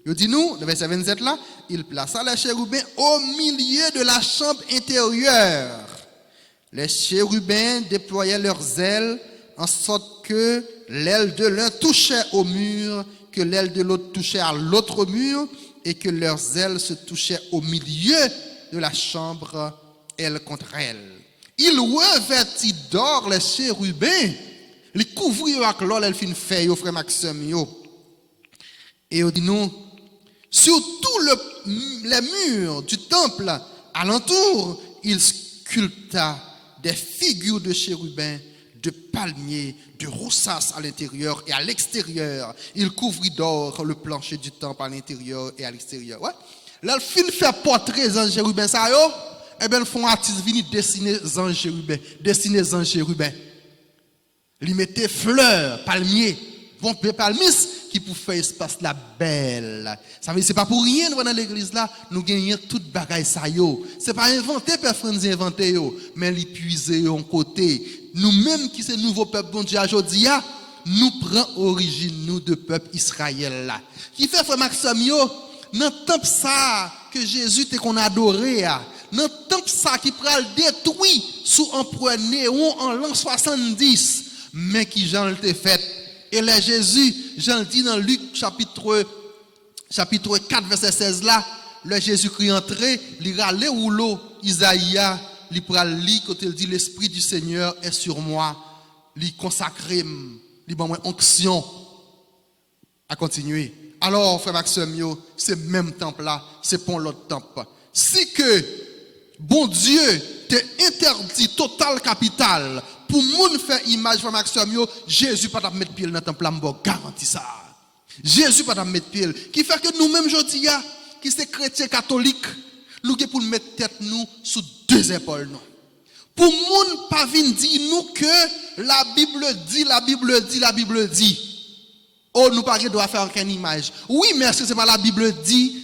Il dit nous, le verset 27 là, il plaça les chérubins au milieu de la chambre intérieure. Les chérubins déployaient leurs ailes en sorte que l'aile de l'un touchait au mur, que l'aile de l'autre touchait à l'autre mur et que leurs ailes se touchaient au milieu de la chambre, elle contre elle. Il revêtit d'or les chérubins, les couvrit avec l'or, elle fin fait au frère Maxime yo. Et il dit nous, sur tous les murs du temple alentour, il sculpta des figures de chérubins, de palmiers, de roussaces à l'intérieur et à l'extérieur. Il couvrit d'or le plancher du temple à l'intérieur et à l'extérieur. Ouais. Là, il finit faire portrait en chérubin, ça yo, eh bien, ils font artiste venir dessiner en chérubin. Ils mettaient fleurs, palmiers, bon palmis qui pour faire espace la belle. Ça veut dire c'est pas pour rien dans l'église là, nous gagnons toute bagaille ça yo. C'est pas inventé personne inventé yo, mais l'épuiser en côté. Nous-mêmes qui c'est nouveau peuple bon Dieu aujourd'hui, nous prend origine nous de peuple Israël là. Qui fait frère Maxime yo, dans temple ça que Jésus te qu'on adorait dans temple ça qui pral détruit sous empereur Néron en l'an 70, mais qui Jean le fait. Et là Jésus, Jean dit dans Luc chapitre 4 verset 16 là, le Jésus-Christ entré, il râlait ou l'eau Isaïa, il pral li quand il dit l'esprit du Seigneur est sur moi, il consacré, il bon onction à continuer. Alors frère Maxime yo, c'est même temple là, c'est pas l'autre temple. Si que bon Dieu t'est interdit total capital pour moun faire image frère Maxime yo, Jésus pas mettre pied dans le temple là, m'bo garanti ça. Jésus pas mettre pied qui fait que nous même aujourd'hui qui c'est chrétien catholique, nous qui pour mettre tête nous sous deux épaules non. Pour moun pas vinn dire nous que la Bible dit. Oh, nous pas doit faire aucune image. Oui, mais est-ce que c'est pas la Bible dit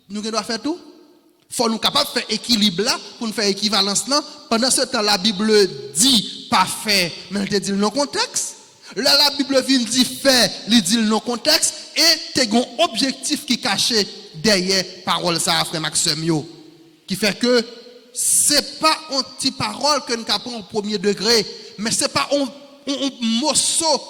nous doit faire tout? Faut nous capable faire équilibre là pour nous faire équivalence là. Pendant ce temps la Bible dit pas faire, mais elle te dit le contexte. Là la Bible vient dire faire, il dit le contexte et t'es un objectif qui caché derrière parole ça frère Maxime yo qui fait que c'est pas une petite parole que nous capons au premier degré, mais c'est pas un morceau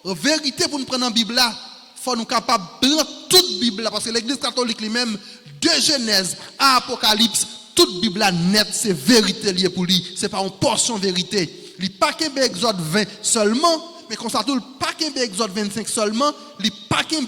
vérité pour nous prendre en Bible là. Faut nous capable prendre toute Bible là parce que l'église catholique lui-même de Genèse à Apocalypse, toute Bible là net c'est vérité liée pour lui, c'est pas une portion vérité. Il pas qu'un Exode 20 seulement, mais qu'on s'attend pas qu'un Exode 25 seulement, il pas qu'un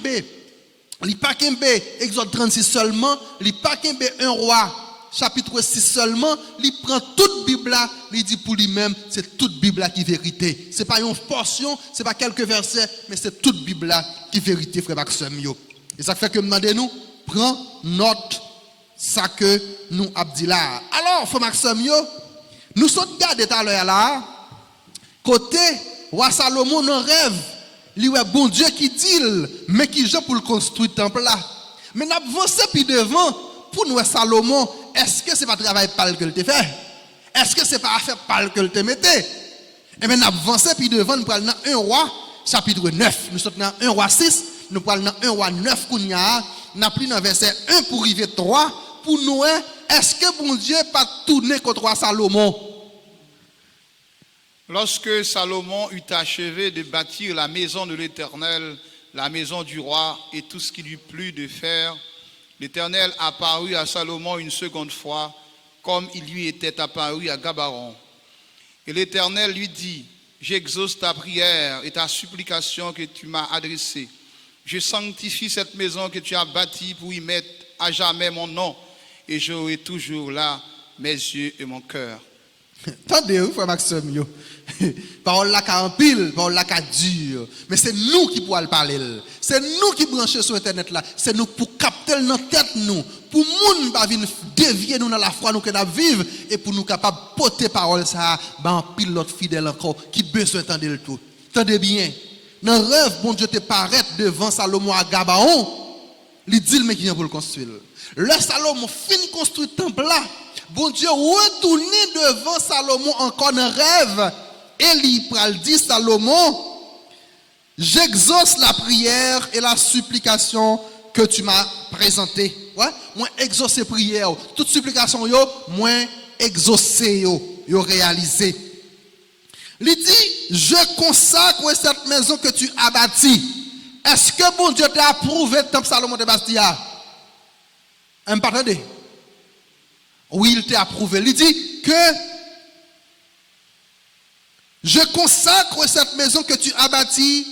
Exode 36 seulement, il pas qu'un 1 roi chapitre 6 seulement, il prend toute Bible là, il dit pour lui-même, c'est toute Bible là qui est vérité. C'est pas une portion, c'est pas quelques versets, mais c'est toute Bible là qui est vérité frère Maxime yo. Et ça fait que demandez-nous, prends note ça que nous abdi là. Alors frère Maxime yo, nous sommes regardés tout à l'heure là, côté roi Salomon dans rêve, lui ouais bon Dieu qui dit mais qui Jean pour le construire temple là. Mais n'a avancé puis devant pour nous Salomon, est-ce que c'est pas travail pâle que le te fait? Est-ce que c'est pas affaire pâle que le te mettait? Et bien, nous avançons, puis devant, nous prenons dans 1 roi, chapitre 9. Nous sommes dans 1 roi 6, nous prenons dans 1 roi 9, nous avons pris dans verset 1 pour arriver 3, pour nous, est-ce que bon Dieu pas tourné contre roi Salomon?
Lorsque Salomon eut achevé de bâtir la maison de l'Éternel, la maison du roi et tout ce qui lui plut de faire, l'Éternel apparut à Salomon une seconde fois, comme il lui était apparu à Gabaron. Et l'Éternel lui dit, j'exauce ta prière et ta supplication que tu m'as adressée. Je sanctifie cette maison que tu as bâtie pour y mettre à jamais mon nom, et j'aurai toujours là mes yeux et mon cœur.
Attendez, frère Maxime, parole là en pile, parole là dure. Mais c'est nous qui pouvons parler. C'est nous qui branchons sur Internet là. C'est nous pour capter dans la tête nous. Pour nous pas venir dévier nous dans la foi nous que nous vivons. Et pour nous capables de porter parole ça, en pile l'autre fidèle encore qui besoin d'entendre le tout. Attendez bien. Dans le rêve, bon Dieu te paraît devant Salomon à Gabaon. Il dit mais qui vient pour le construire. Le Salomon finit construire le temple là. Bon Dieu retourné devant Salomon encore dans rêve. Et il dit Salomon, j'exauce la prière et la supplication que tu m'as présentée. Ouais, moi exaucer prière, toute supplication yo, moi exaucer yo réalisé. Il dit, je consacre cette maison que tu as bâtie. Est-ce que bon Dieu t'a approuvé le temple Salomon de Bastia? M'entendez? Oui, il t'a approuvé. Il dit que je consacre cette maison que tu as bâtie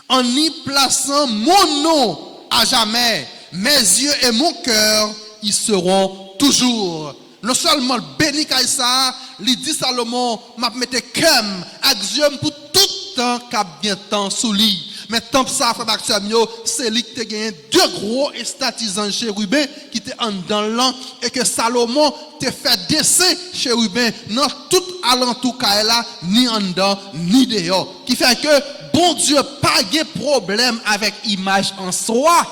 en y plaçant mon nom à jamais. Mes yeux et mon cœur y seront toujours. Non seulement béni Kaïsa, il dit Salomon, m'a mette comme axiome pour tout temps qu'a bien temps sous lui. Mais tant que ça, frère Maxime, c'est lui qui a gagné 2 gros estatisants chérubins qui étaient en dans l'an et que Salomon t'a fait descendre chérubins dans tout alentour là, ni en dedans, ni dehors. Qui fait que bon Dieu pas de problème avec image en soi.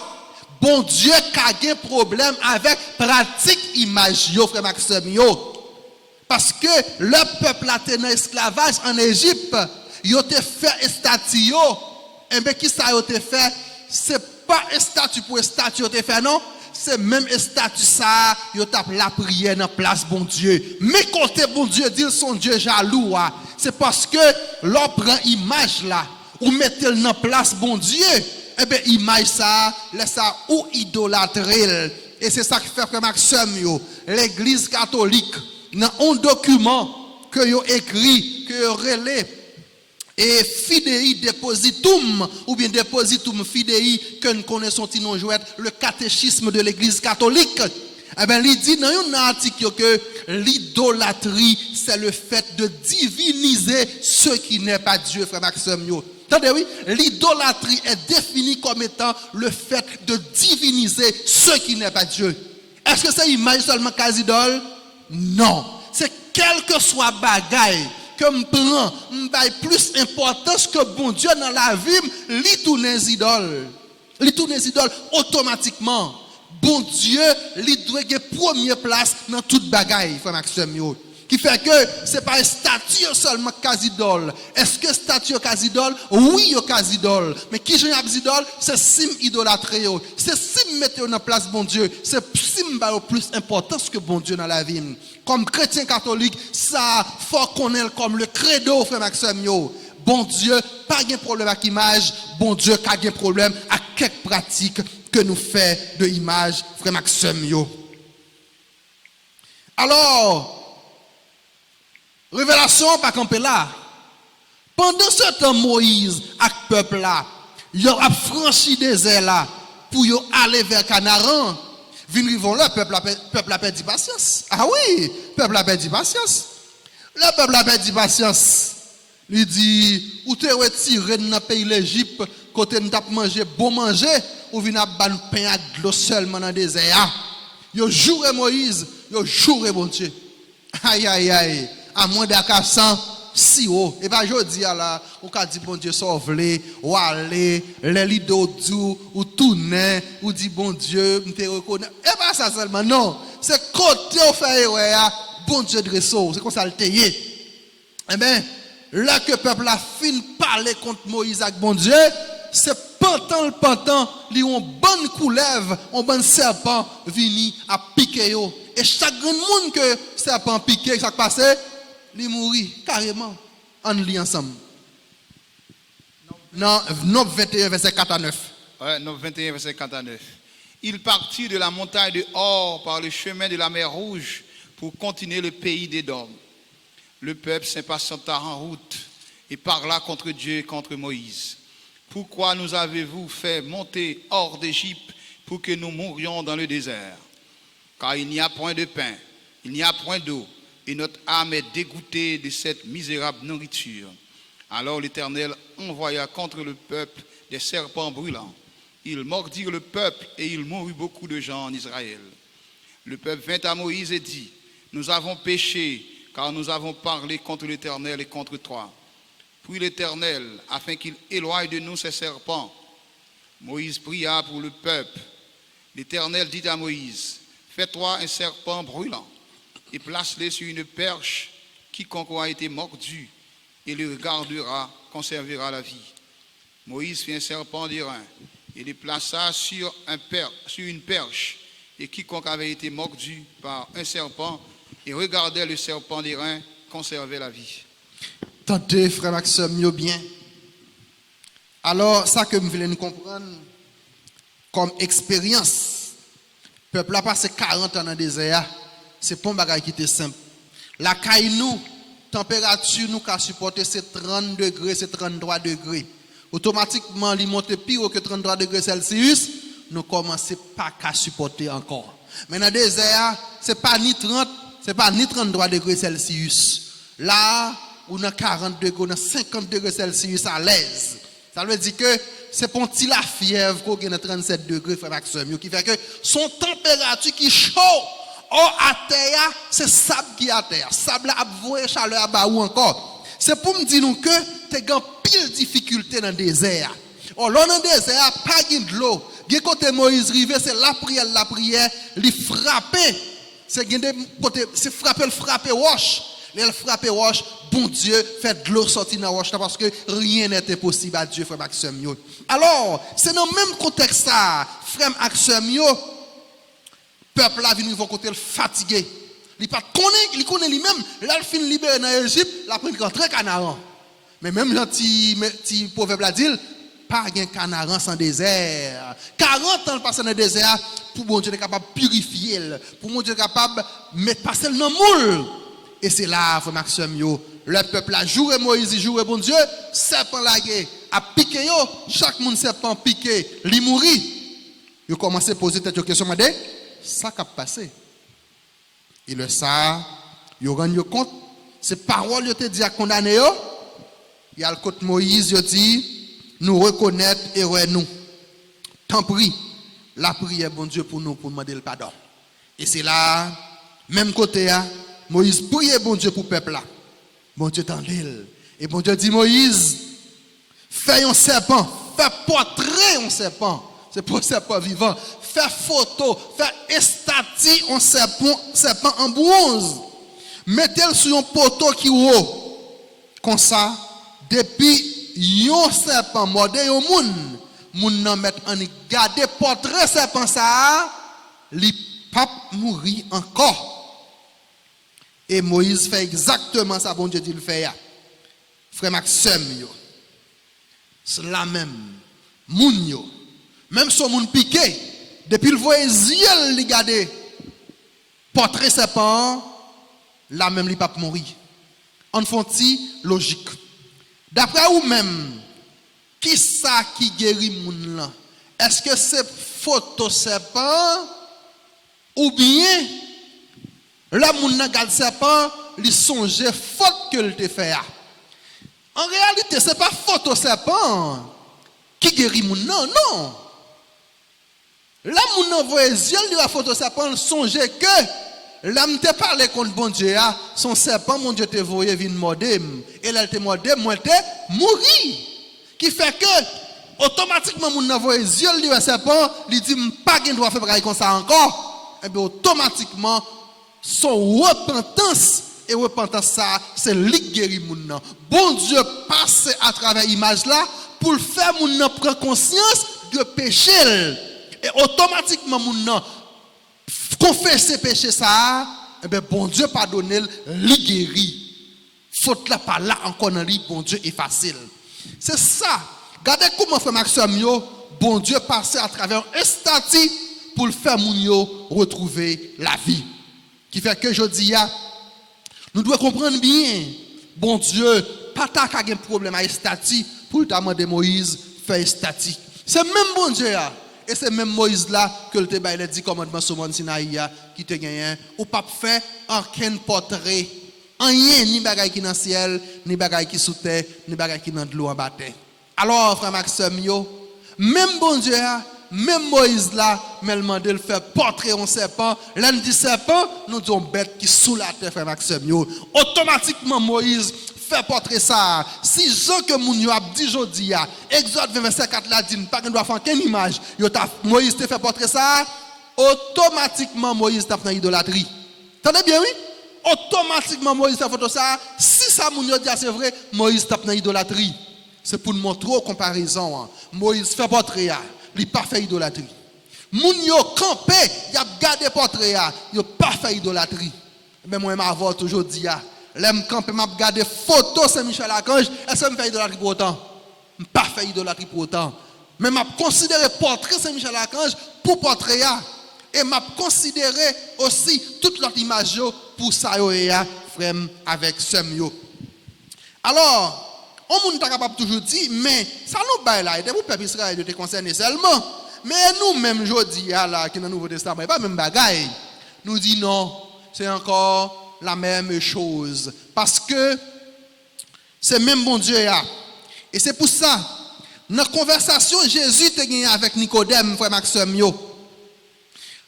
Bon Dieu a de problème avec pratique image, frère Maxime. Parce que le peuple a été en esclavage en Égypte, il a fait statue. Et bien, qui ça a été fait? C'est pas un statut pour un statut a été fait, non? C'est même un statut ça, il a la prière dans place, bon Dieu. Mais côté bon Dieu, dit son Dieu jaloux, c'est parce que l'on prend image là, ou mettez dans place, bon Dieu. Eh bien, image ça, laisse ça ou idolâtrer. Et c'est ça qui fait que Maxime, l'église catholique, dans un document que yo écrit, que yo relais, et fidei depositum, ou bien depositum fidei, que nous connaissons le catéchisme de l'église catholique. Eh bien, il dit dans un article que l'idolâtrie, c'est le fait de diviniser ce qui n'est pas Dieu, frère Maxime. Attendez, oui, l'idolâtrie est définie comme étant le fait de diviniser ce qui n'est pas Dieu. Est-ce que c'est image seulement quasi-idole? Non. C'est quel que soit bagaille que je prends, je donne plus d'importance que bon Dieu dans la vie, il tourne les idoles. Il tourne les idoles automatiquement. Bon Dieu, il doit avoir première place dans toute bagaille, frère Maxime. Qui fait que ce n'est pas un statut seulement quasi-idole. Est-ce que statut quasi-idole? Oui, quasi-idole. Mais qui j'ai quasi-idole? C'est sim idolâtré. C'est sim mettre en place bon Dieu. C'est sim plus importance que bon Dieu dans la vie. Comme chrétien catholique, ça faut connaître comme le credo, frère Maxime. Bon Dieu, pas de problème avec l'image. Bon Dieu, pas de problème avec quelques pratiques que nous faisons de l'image, frère Maxime. Alors, révélation pas campé là. Pendant ce temps, Moïse avec le peuple là, il a franchi des airs là pour aller vers Canaan. Vivons là, le peuple a perdu patience. Ah oui, le peuple a perdu patience. Le peuple a perdu patience. Il dit, ou te retiré dans le pays l'Égypte, côté nous avons mangé bon manger, ou vient ban pain à l'eau seulement dans le désert. Yo joué Moïse, yo joué bon Dieu. Aïe aïe aïe. À moins d'Akassan, si haut. Et bien, je dis là, on a dit, bon Dieu, sauve-les, ou aller, les lidos ou tourner, ou dit, bon Dieu, me te reconnaît. Et pas ça seulement, non. C'est côté au fait, ouais, bon Dieu, dressou. C'est comme ça le taillé. Eh bien, là que le peuple a fin parler contre Moïse avec bon Dieu, c'est pantan, li ont bonne couleuvre, on bon serpent vini à piquer yo. Et chaque grand monde que serpent piqué, ça passe, li mourit carrément. On lit ensemble. Non, 21 verset 4 à 9.
Ouais, 21 verset 4 à 9. Il partit de la montagne de Hor par le chemin de la mer Rouge pour continuer le pays d'Édom. Le peuple s'impatienta en route et parla contre Dieu et contre Moïse. Pourquoi nous avez-vous fait monter hors d'Égypte pour que nous mourions dans le désert? Car il n'y a point de pain, il n'y a point d'eau, et notre âme est dégoûtée de cette misérable nourriture. Alors l'Éternel envoya contre le peuple des serpents brûlants. Ils mordirent le peuple et il mourut beaucoup de gens en Israël. Le peuple vint à Moïse et dit, nous avons péché, car nous avons parlé contre l'Éternel et contre toi. Puis l'Éternel, afin qu'il éloigne de nous ces serpents. Moïse pria pour le peuple. L'Éternel dit à Moïse, fais-toi un serpent brûlant et place-le sur une perche. Quiconque aura été mordu et le regardera conservera la vie. Moïse fit un serpent d'airain et le plaça sur une perche. Et quiconque avait été mordu par un serpent et regardait le serpent d'airain conservait la vie.
Tentez, frère Maxime, bien. Alors, ça que nous voulons comprendre comme expérience, le peuple a passé 40 ans dans le désert, c'est pas un bagage qui était simple. La caille nous, température nous qu'a supporté c'est 30 degrés, c'est 33 degrés. Automatiquement, il monte pire que 33 degrés Celsius, nous commençons pas qu'à supporter encore. Mais dans le désert, c'est pas ni 30, c'est pas ni 33 degrés Celsius. Là, on a 40 degrés, on a 50 degrés Celsius à l'aise. Ça veut dire que c'est pour un petit la fièvre qu'on a 37 degrés, frère Maxime, qui fait que son température qui est chaud, à terre, c'est sable qui est à terre. Sable a voyé chaleur à bas ou encore. C'est pour me dire que tu as pile difficulté dans le désert. Là, dans le désert, pas de l'eau. Bien côté Moïse rivé, c'est la prière, il frappe. C'est frapper roche. Il frappe roche, bon Dieu, fait de l'eau sortir dans la roche parce que rien n'était possible à Dieu, frère Maxime. Alors, c'est dans le même contexte ça, frère Maxime, le peuple a venu côté fatigué. Il connaît lui-même, là il finit libéré dans l'Égypte, il a pris un très canaran. Mais même le petit proverbe l'a dit, pas un canaran sans désert. 40 ans passé dans le désert pour bon Dieu être capable de purifier, pour bon Dieu être capable de passer dans le moule. Et c'est là, frère Maxime, le peuple a joué Moïse, il joué bon Dieu, serpent lagué, a piqué, chaque monde serpent piqué, il mourit. Il commence à poser cette question, ça qui a passé. Et le ça, il rend compte, ces paroles, il te dit à condamner, il y a le côté Moïse, il dit, nous reconnaître et nous. Tant pis, la prière, bon Dieu, pour nous, pour demander le pardon. Et c'est là, même côté, Moïse prie bon Dieu pour le peuple là. Bon Dieu tend l'île. Et bon Dieu dit Moïse, fais un serpent, fais portrait un serpent. C'est pour un serpent vivant. Fais photo, fais estatie un serpent en bronze. Mettez-le sur un poteau qui est haut. Comme ça, depuis un serpent mordé au monde, moun nan met en garder portrait serpent ça, li pas mourir encore. Et Moïse fait exactement ça, bon Dieu dit le fait. Frère Maxime, c'est la même. Moun yo. Même son moun piqué, depuis le voyez yeux li gade, portrait serpent, la même li pas mourir. En font-il logique. D'après vous même, qui ça qui guérit moun là? Est-ce que c'est photo serpent ou bien là, mon regarde serpent, il songe faute que le te fait. En réalité, ce n'est pas photo serpent qui guérit mon non. Là, mon envoie yeux, il a photo serpent, il songe que là, je te parlé contre bon Dieu, son serpent, mon Dieu te voyait venir morder. Et là, il te mordé, moi, te mourir. Qui fait que, automatiquement, mon envoie yeux, il a serpent, il dit, pas qu'il doit faire pareil comme ça encore. Et bien, automatiquement, son repentance et repentance ça, c'est lui qui guérit moun nan. Bon Dieu passe à travers l'image là pour le faire moun nan prendre conscience de péché. Et automatiquement moun nan confesser péché ça, et bien bon Dieu pardonne, lui guérit. Faute là pas là encore dans lui, bon Dieu est facile. C'est ça. Regardez comment frère Maxime yo, bon Dieu passe à travers un statut pour le faire moun yo retrouver la vie. Qui fait que je dis nous devons comprendre bien, bon Dieu, pas ta ka gen problème avec statut pour demander Moïse faire statut. C'est même bon Dieu et c'est même Moïse là que le te bail dit commandement sur Mont Sinaï qui te gagne ou pas faire aucun portrait, rien ni bagaille qui dans ciel, ni bagaille qui sous terre, ni bagaille qui dans de l'eau en bas terre. Alors frère Maxime yo, même bon Dieu même Moïse là, mais le demandé de faire portrait en serpent. L'un dit serpent, nous disons bête qui sous la terre, frère Maxime. Automatiquement, Moïse fait portrait ça. Si Jean que moun yo a dit jodi ya, Exode 20 verset 4 là dit, pas qu'on doit faire qu'une image. Moïse te fait portrait ça, automatiquement Moïse tape dans l'idolâtrie. T'entendez bien, oui? Automatiquement Moïse fait photo ça. Si ça moun yo dit c'est vrai, Moïse tape dans l'idolâtrie. C'est pour nous montrer en comparaison. Moïse fait portrait. Il n'a pas fait idolâtrie. Moun yo campé, il a gardé portrait, il n'a pas fait idolâtrie. Mais moi, je vais toujours dire, l'aime campé, m'a gardé photo Saint-Michel Archange, est-ce que je fais idolâtrie pour autant? Je pas fait idolâtrie pour autant. Mais m'a considéré portrait Saint-Michel Archange pour portrait. Et m'a considéré aussi toute l'autre image pour ça, frère, avec Semyo. Alors, on est capable toujours dire, mais ça nous baille là, et pour le peuple Israël de te concerner seulement. Mais nous-mêmes, aujourd'hui, là, qui dans le Nouveau Testament, pas même bagaille. Nous disons non, c'est encore la même chose. Parce que c'est même bon Dieu là. Et c'est pour ça, dans la conversation, Jésus te gagné avec Nicodème, frère Maxime. Dans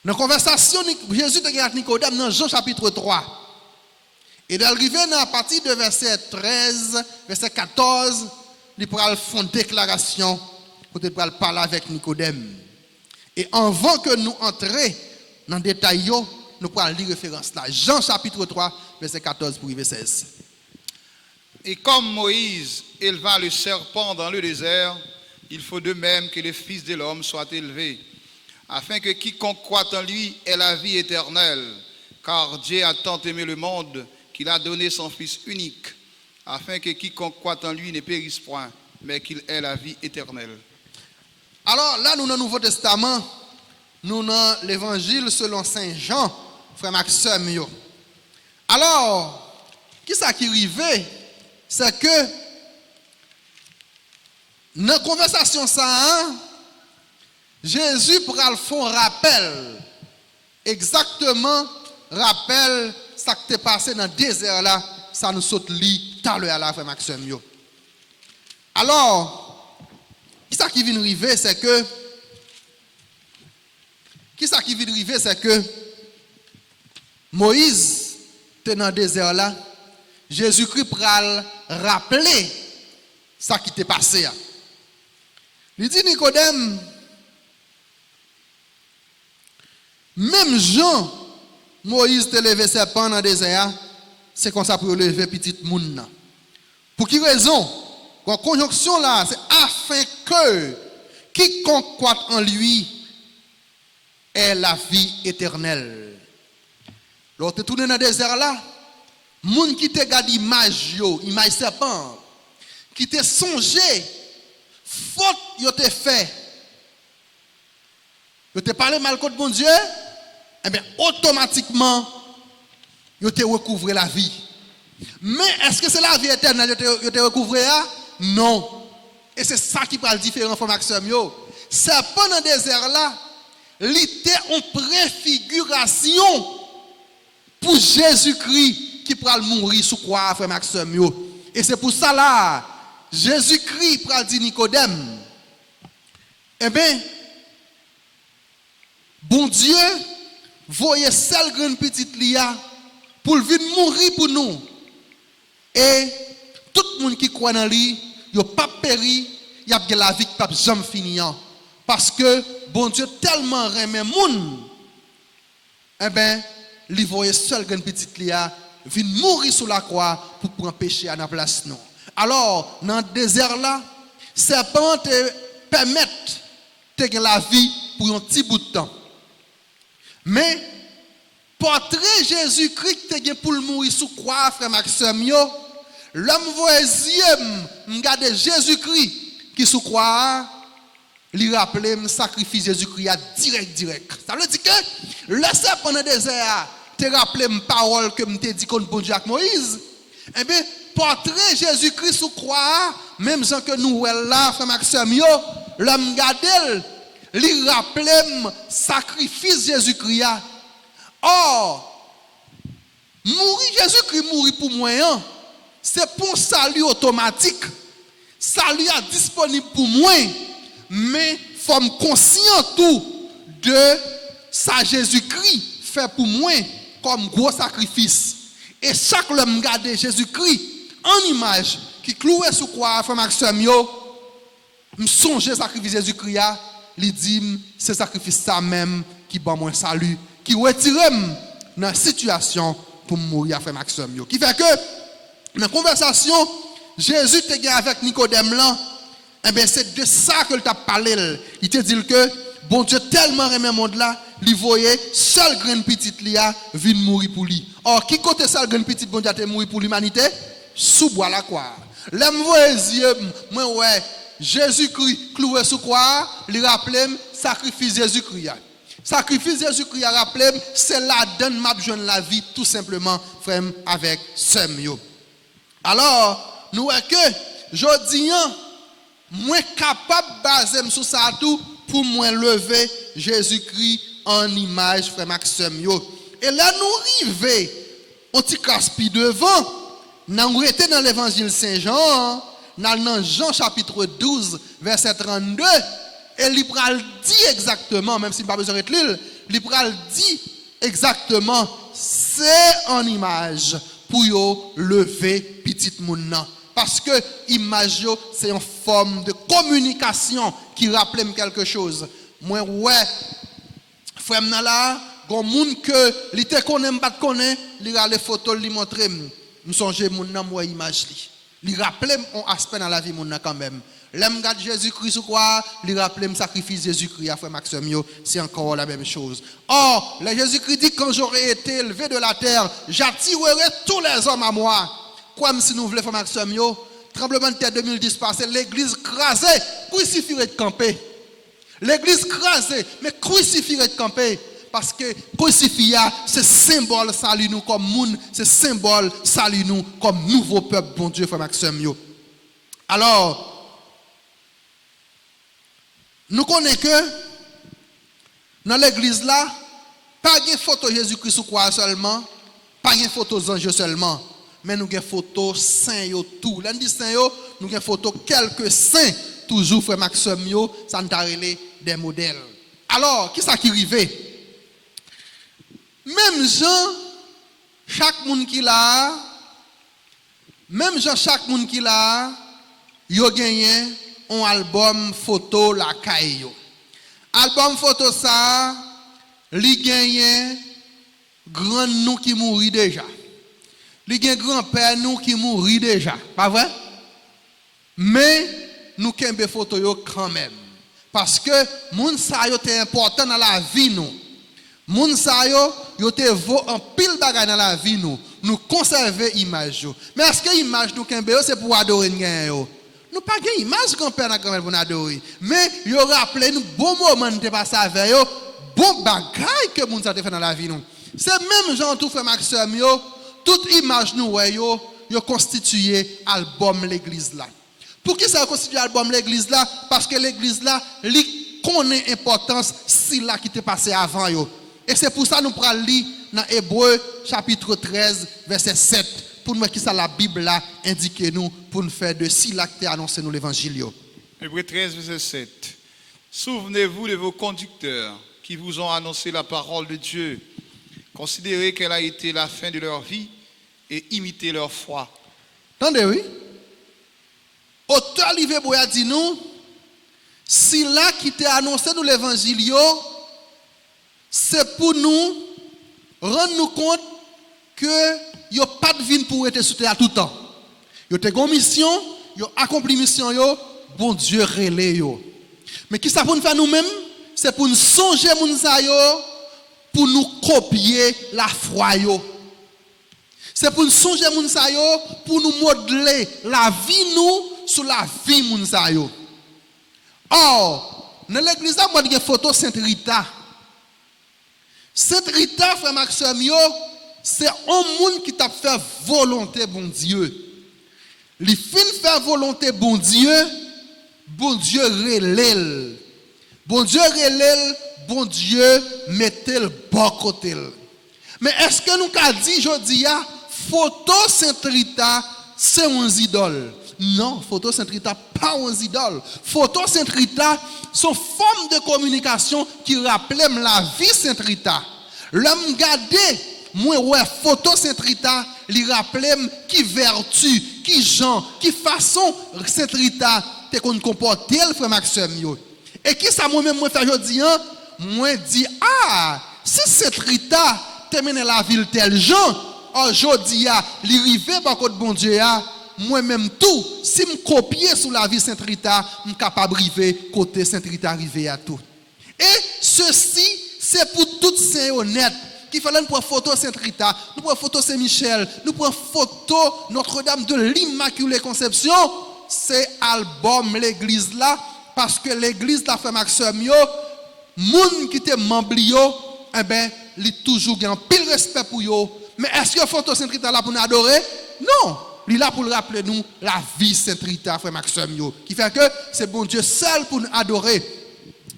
la conversation, Jésus te gagné avec Nicodème dans Jean chapitre 3. Et d'arriver à partir de verset 13, verset 14, il pourra faire une déclaration pour parler avec Nicodème. Et avant que nous entrions dans le détail, nous pourrons lire référence là. Jean chapitre 3, verset 14 pour verset 16.
Et comme Moïse éleva le serpent dans le désert, il faut de même que le Fils de l'homme soit élevé, afin que quiconque croit en lui ait la vie éternelle. Car Dieu a tant aimé le monde qu'il a donné son Fils unique, afin que quiconque croit en lui ne périsse point, mais qu'il ait la vie éternelle.
Alors là, nous dans le Nouveau Testament, nous dans l'Évangile selon Saint Jean, frère Maxime. Alors, qui ça qui arrive, c'est que dans la conversation ça, Jésus pourra le faire rappel, exactement rappel ça qui t'est passé dans le désert là, ça nous saute lit tout à l'heure là, frère Maxime. Alors, qui ça qui vient arriver, c'est que Moïse était dans le désert là, Jésus-Christ pral rappeler ça qui t'est passé. Il dit Nicodème, même Jean, Moïse te levé serpent dans le désert, c'est comme ça pour lever petit moun. Pour quelle raison? La conjonction là, c'est afin que quiconque croit en lui ait la vie éternelle. Lorsque tu es tourné dans le désert là, moun qui te garde image serpent, qui te songé, faute yo te fait, yo te parlé mal contre bon Dieu, eh bien automatiquement yo te recouvrer la vie. Mais est-ce que c'est la vie éternelle yo te recouvrer? Non. Et c'est ça qui prend le différent from Maxime yo. Serpent dans le désert là, l'était en préfiguration pour Jésus-Christ qui prend mourir sous croix, frère Maxime yo. Et c'est pour ça là, Jésus-Christ prend dire Nicodème, eh bien, bon Dieu, voyez celle grande petite lia pour venir mourir pour nous. Et tout le monde qui croit en lui, il n'a pas péri, il a la vie qui n'a jamais fini. Parce que bon Dieu tellement remet moun, eh bien, il voyait seul grande petite lia vient mourir sur la croix pour prendre péché à la place nous. Alors, dans le désert là, serpent te permet de gagner la vie pour un petit bout de temps. Mais portrait Jésus-Christ te gagné pour mourir sur la croix, frère Maxime, l'homme voisien, regarde Jésus-Christ qui sur la croix, lui rappelait le sacrifice Jésus-Christ direct. Ça veut dire que le serpent dans le désert te rappelé une parole que m'te dit contre bon Dieu avec Moïse. Eh bien, portrait Jésus-Christ sous croix, même gens que nous là, frère Maxime, l'homme gadel, lui rappelait sacrifice Jésus-Christ. Or, mourir Jésus-Christ mourir pour moi, c'est pour salut automatique. Salut est disponible pour moi, mais faut me conscient tout de ça Jésus-Christ fait pour moi comme gros sacrifice. Et chaque homme garde Jésus-Christ en image qui clouait sous croix, frère Maxime, me songe sacrifice Jésus-Christ, il dit c'est sacrifice ça même qui bat mon salut, qui retire dans la situation pour mourir, frère Maxime. Qui fait que dans la conversation, Jésus te gagné avec Nicodème là, eh bien c'est de ça que t'a parlé. Il te dit que bon Dieu tellement aimé le monde là, il voyait seul grain petite lia vient mourir pour lui. Or qui côté seul grain petite bon Dieu te mourir pour l'humanité? Sous bois la croix. L'aime voyez moi ouais, Jésus-Christ cloué sous croix, il rappelait sacrifice Jésus-Christ. Sacrifice Jésus-Christ rappelé c'est la donne m'a jeune la vie tout simplement frère avec sem yo. Alors nous est que jodi moi capable baser sur ça tout pour moi lever Jésus-Christ en image frère Maxime yo. Et là nous river on ti caspi devant nous était dans l'évangile Saint-Jean dans Jean chapitre 12 verset 32 et il pral dit exactement même s'il pas besoin de lire il pral dit exactement c'est en image pour yo lever petite moun parce que image c'est une forme de communication qui rappelle quelque chose. Moi ouais frère là gon moun que li te connaît pas connaît li ra les photos li montrer me songe moun nan moi image li rappelle on aspect dans la vie moun quand même. L'aime garde Jésus-Christ ou quoi, lui rappeler me sacrifice Jésus-Christ à frère Maxime, c'est encore la même chose. Or, le Jésus-Christ dit quand j'aurai été élevé de la terre, j'attirerai tous les hommes à moi. Comme si nous voulons frère Maxime, tremblement de terre 2010 passé, l'église crasée, crucifierait de camper. L'église crasée, mais crucifierait de camper. Parce que crucifié, c'est symbole salut nous comme moun, c'est symbole salut nous comme nouveau peuple, bon Dieu, frère Maxime. Alors, nous connaissons que dans l'église là, pas de photo Jésus-Christ sous croix seulement, pas de photo anges seulement, mais nous avons photo saints tout. L'un dit saints nous avons photo quelques saints toujours frère Maxime ça nous a des modèles. Alors, qui ça qui arrivé? Même Jean chaque monde qui là, yo gagné un album photo la caillou. Album photo ça, li gagné grand nous qui mourit déjà. Li gagné grand-père nous qui mourit déjà, pas vrai? Mais nous kembe photo yo quand même parce que moun sa yo te important dans la vie nous. Moun sa yo te vaut en pile bagay dans la vie nous. Nous conserver image yo. Mais est-ce que image nous kembe c'est pour adorer gain yo? Nous pas gain image grand-père na grand-mère pour adorer. Mais yo rappelé nous bon moment de passer avec yo, bon bagay que moun sa te fait dans la vie nous. C'est même Jean tout frère Maxime yo, toute image nous yo constitué album l'église là. Pour qui ça constitue album l'église là? Parce que l'église là, li connaît importance si là qui t'est passé avant yo. Et c'est pour ça nous prenons lire dans Hébreux chapitre 13 verset 7 pour nous qui ça la Bible là indique nous pour nous faire de si là qui annoncé nous l'évangile.
Hébreux 13 verset 7. Souvenez-vous de vos conducteurs qui vous ont annoncé la parole de Dieu. Considérez qu'elle a été la fin de leur vie et imitez leur foi.
Attendez, oui. Auteur Olivier Boya dit nous, si là qui t'a annoncé nous l'évangile, c'est pour nous rendre nous compte que yo pas de vie pour être sous terre tout le temps. Yo te gon mission, yo accompli mission yo, bon Dieu relé yo. Mais qui ça pour nous faire nous-mêmes? C'est pour nous songer moun sa yo, pour nous copier la foi yo. C'est pour nous songer moun sa yo, pour nous modeler la vie nous sur la vie moun sa yo. Or, dans l'église là, moi, il y a une photo Sainte Rita. Sainte Rita, frère Maxime, c'est un monde qui t'a fait volonté, bon Dieu. Il fin faire volonté, bon Dieu relève. Bon Dieu relève, bon Dieu mettez le bon côté. Mais est-ce que nous avons dit, je dis, photo Sainte Rita, c'est un idole? Non, photo Sainte Rita, pas un idole. Photo Sainte Rita, sont forme de communication qui rappelle la vie Sainte Rita. L'homme gardé, moi, ouais, photo Sainte Rita, lui rappelle qui vertu, qui genre, qui façon Sainte Rita te qu'on comporte, frère Maxime. Et qui ça moi-même, moi, faire aujourd'hui, moi, dit, si Sainte Rita termine la ville tel genre, aujourd'hui, lui rive par côté bon Dieu, moi-même tout, si je copie sur la vie Sainte Rita, je suis capable d'arriver côté Sainte Rita arriver à tout. Et ceci, c'est pour toutes ces honnêtes qui fallait nous prendre photo Sainte Rita, nous prenons photo Saint-Michel, nous prenons photo Notre-Dame de l'Immaculée Conception. C'est album l'église là, parce que l'église la fait Maxime yo, moun qui te membre yo, eh ben, li toujours gagne pile respect pour yo. Mais est-ce que photo Sainte Rita là pour nous adorer? Non. Il est là pour rappeler nous la vie Sainte Rita, frère Maxime, qui fait que c'est bon Dieu seul pour nous adorer.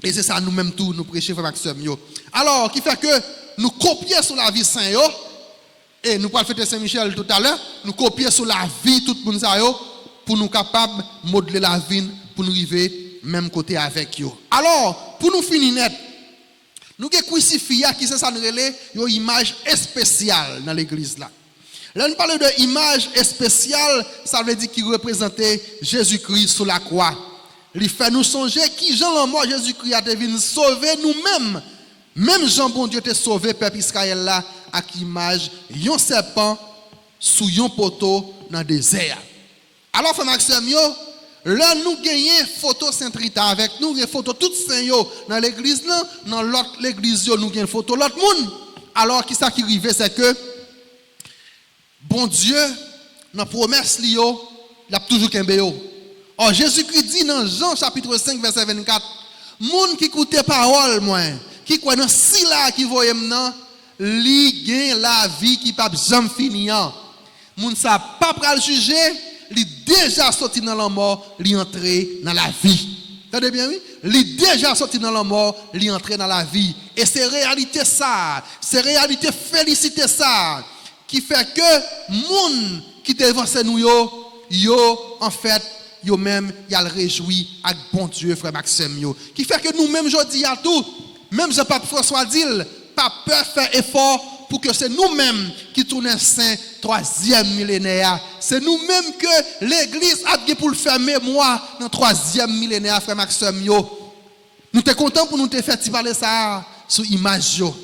Et c'est ça nous-mêmes tous, nous prêcher, frère Maxime. Alors, qui fait que nous copions sur la vie Saint, et nous parlons de Saint-Michel tout à l'heure, nous copions sur la vie tout le monde pour nous capables de modeler la vie, pour nous arriver même côté avec eux. Alors, pour nous finir net, nous avons crucifié qui c'est ça nous relève, une image spéciale dans l'église là. Là, nous parlons d'image spéciale, ça veut dire qu'il représentait Jésus-Christ sur la croix. Il fait nous songer qui Jean la mort Jésus-Christ a devenu sauver nous-mêmes. Même Jean bon Dieu t'a sauvé peuple Israël là avec l'image un serpent sous un poteau dans le désert. Alors frère Maxime là nous gagnons photo Sainte Rita avec nous, une photo toute saint dans l'église là, dans l'autre l'église nous gagnons photo l'autre monde. Alors qui ça qui arrive c'est que bon Dieu, dans la promesse, il a toujours qu'un béo. Or, Jésus-Christ dit dans Jean chapitre 5, verset 24, moun qui écoute parole, moi, qui croit dans si là qui voit maintenant, li gagne la vie qui pas jamais finir. Moun ça pas pral juger, li déjà sorti dans la mort, li entré dans la vie. Entendez bien oui? Li déjà sorti dans la mort, li entré dans la vie. Et c'est réalité ça, c'est réalité félicité ça. Qui fait que moun qui devance nous yo en fait yo même y a le réjoui avec bon Dieu frère Maxime yo qui fait que nous même jodi à tout même Jean-Pape François dit pas peur faire effort pour que c'est nous-mêmes qui tournons saint troisième millénaire c'est nous-mêmes que l'église a dit pour le faire mémoire dans troisième millénaire frère Maxime yo nous t'es content pour nous te faire parler ça sur image yo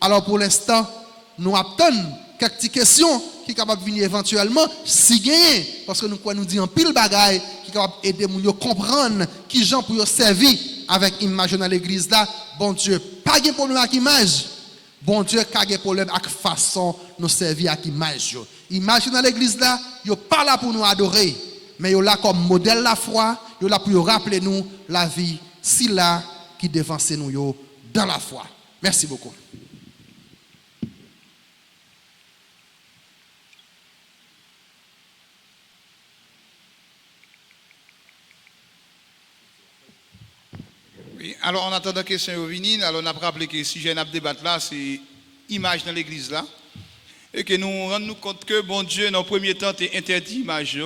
alors pour l'instant nous attendons quelques petites questions qui sont capables de venir éventuellement si gagné parce que nous disons pile bagaille qui est capable d'aider nous comprendre qui gens pour servir avec image dans l'église là bon Dieu pas de problème avec image bon Dieu pas de problème avec façon nous servir avec image image dans l'église là yo pas là pour nous adorer mais yo là comme modèle la foi yo là pour rappeler nous la vie si là qui défense nous yo dans la foi merci beaucoup.
Oui, alors en attendant que la question vienne, alors on a rappelé que si j'ai un débat là, c'est image dans l'église là. Et que nous rendons compte que bon Dieu, dans le premier temps, a interdit l'image.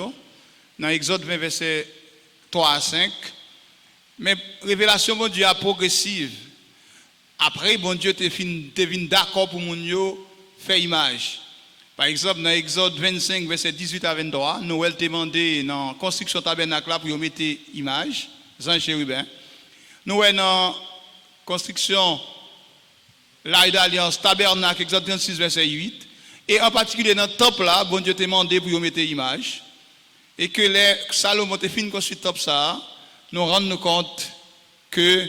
Dans Exode 20, verset 3 à 5. Mais révélation, bon Dieu, est progressive. Après, bon Dieu, t'es venu d'accord pour mon Dieu faire image. Par exemple, dans Exode 25, verset 18 à 23, Noël t'a demandé dans la construction tabernacle pour mettre image, Jean chérubin. Nous sommes dans construction l'arche d'alliance tabernacle, Exode 36, verset 8. Et en particulier dans le temple là, bon Dieu t'a demandé pour y mettre image. Et que les Salomon te fin construit top ça, nous rendons compte que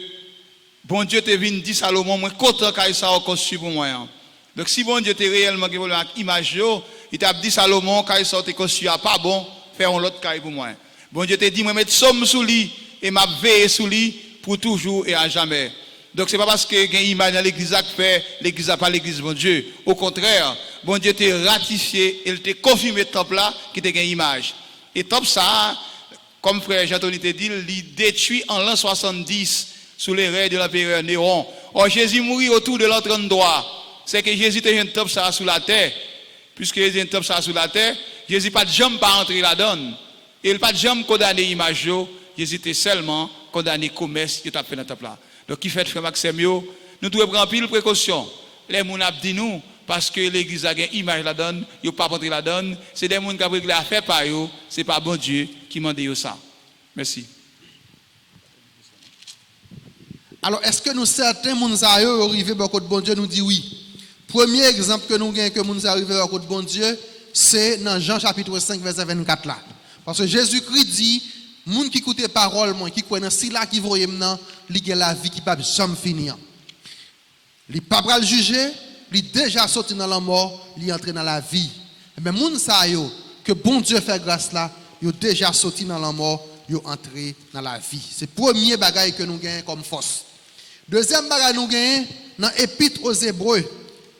bon Dieu te vient dit Salomon moi content qu'il ça construit pour moi. Donc si bon Dieu te réellement qui avec image il t'a dit Salomon qu'il ça te construit pas bon, faire un autre caille pour moi. Bon Dieu te dit moi mettre somme sous lui et m'a veiller sous lui pour toujours et à jamais. Donc c'est pas parce que y a une image dans l'église qui fait l'église n'a pas l'église bon Dieu. Au contraire, bon Dieu t'a ratifié, il t'a confirmé le temple là qui t'a une image. Et top ça, comme frère Jean-Tony te dit, il détruit en l'an 70 sous les règles de l'empereur Néron. Or Jésus mourit autour de l'an 33. C'est que Jésus était un top ça sous la terre. Puisque Jésus est un top ça sous la terre, Jésus pas de jambe pas entrer là-dedans. Et il pas de jambe condamné image. Jésus était seulement condamné commerce qui t'a fait dans le temple là. Donc qui fait frère Maxime nous devons prendre pile précaution. Les gens ont dit nous parce que l'église a une image la donne, ils pas rentrer la donne, c'est des gens qui ont réglé l'affaire par eux, c'est pas bon Dieu qui m'a dit ça. Merci.
Alors, est-ce que nous certains gens arrivés à côté de bon Dieu nous dit oui? Premier exemple que nous avons que nous arrivés à côté de bon Dieu, c'est dans Jean chapitre 5 verset 24 là. Parce que Jésus-Christ dit moun qui écoute parole moi qui croit dans si là qui voyait maintenant, il a la vie qui pas jamais finir. Il pas pas le juger, il déjà sorti dans la mort, il entré dans la vie. Mais moun sa yo que bon Dieu fait grâce là, yo déjà sorti dans la mort, yo entré dans la vie. C'est premier bagage que nous gagnons comme force. Deuxième bagage nous gagnons dans Épître aux Hébreux,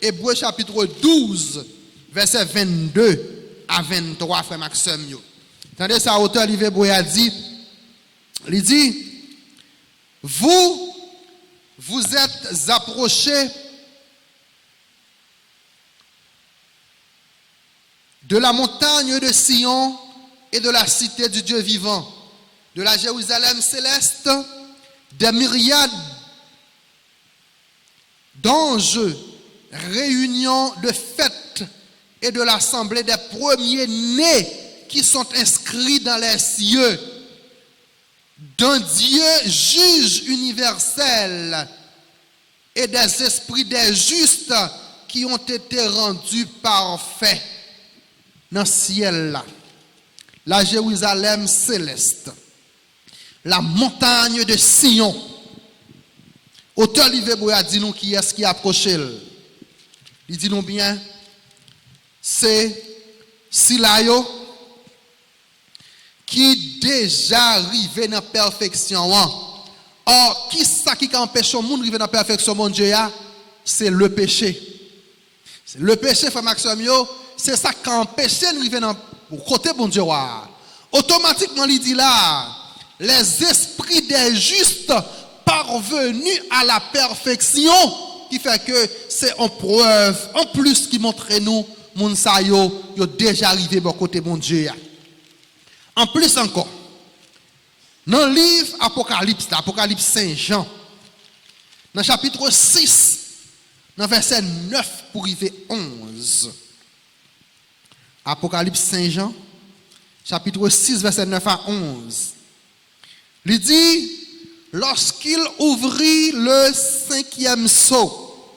Hébreux chapitre 12 verset 22 à 23 frère Maxime yo. Attendez ça auteur Olivier Boy a dit il dit vous êtes approchés de la montagne de Sion et de la cité du Dieu vivant, de la Jérusalem céleste, des myriades d'anges, réunion de fêtes et de l'assemblée des premiers-nés qui sont inscrits dans les cieux, d'un Dieu juge universel et des esprits des justes qui ont été rendus parfaits dans le ciel là, la Jérusalem céleste, la montagne de Sion. Auteur Livre a dit nous qui est-ce qui approche. Il dit nous bien, c'est Silayo qui déjà arrivé dans la perfection. Or, qui ça qui empêche le monde d'arriver dans la perfection, mon Dieu, c'est le péché. C'est le péché, frère Maxime, c'est ça qui empêche d'arriver dans le côté, mon Dieu. Automatiquement, il dit là, les esprits des justes parvenus à la perfection, qui fait que c'est en preuve, en plus qui montre nous, mon sayo, yo déjà arrivé au côté, mon Dieu. En plus encore, dans le livre Apocalypse, Apocalypse Saint-Jean, dans le chapitre 6, dans le verset 9 pour arriver 11. Apocalypse Saint-Jean, chapitre 6, verset 9 à 11. Il dit, lorsqu'il ouvrit le 5e sceau,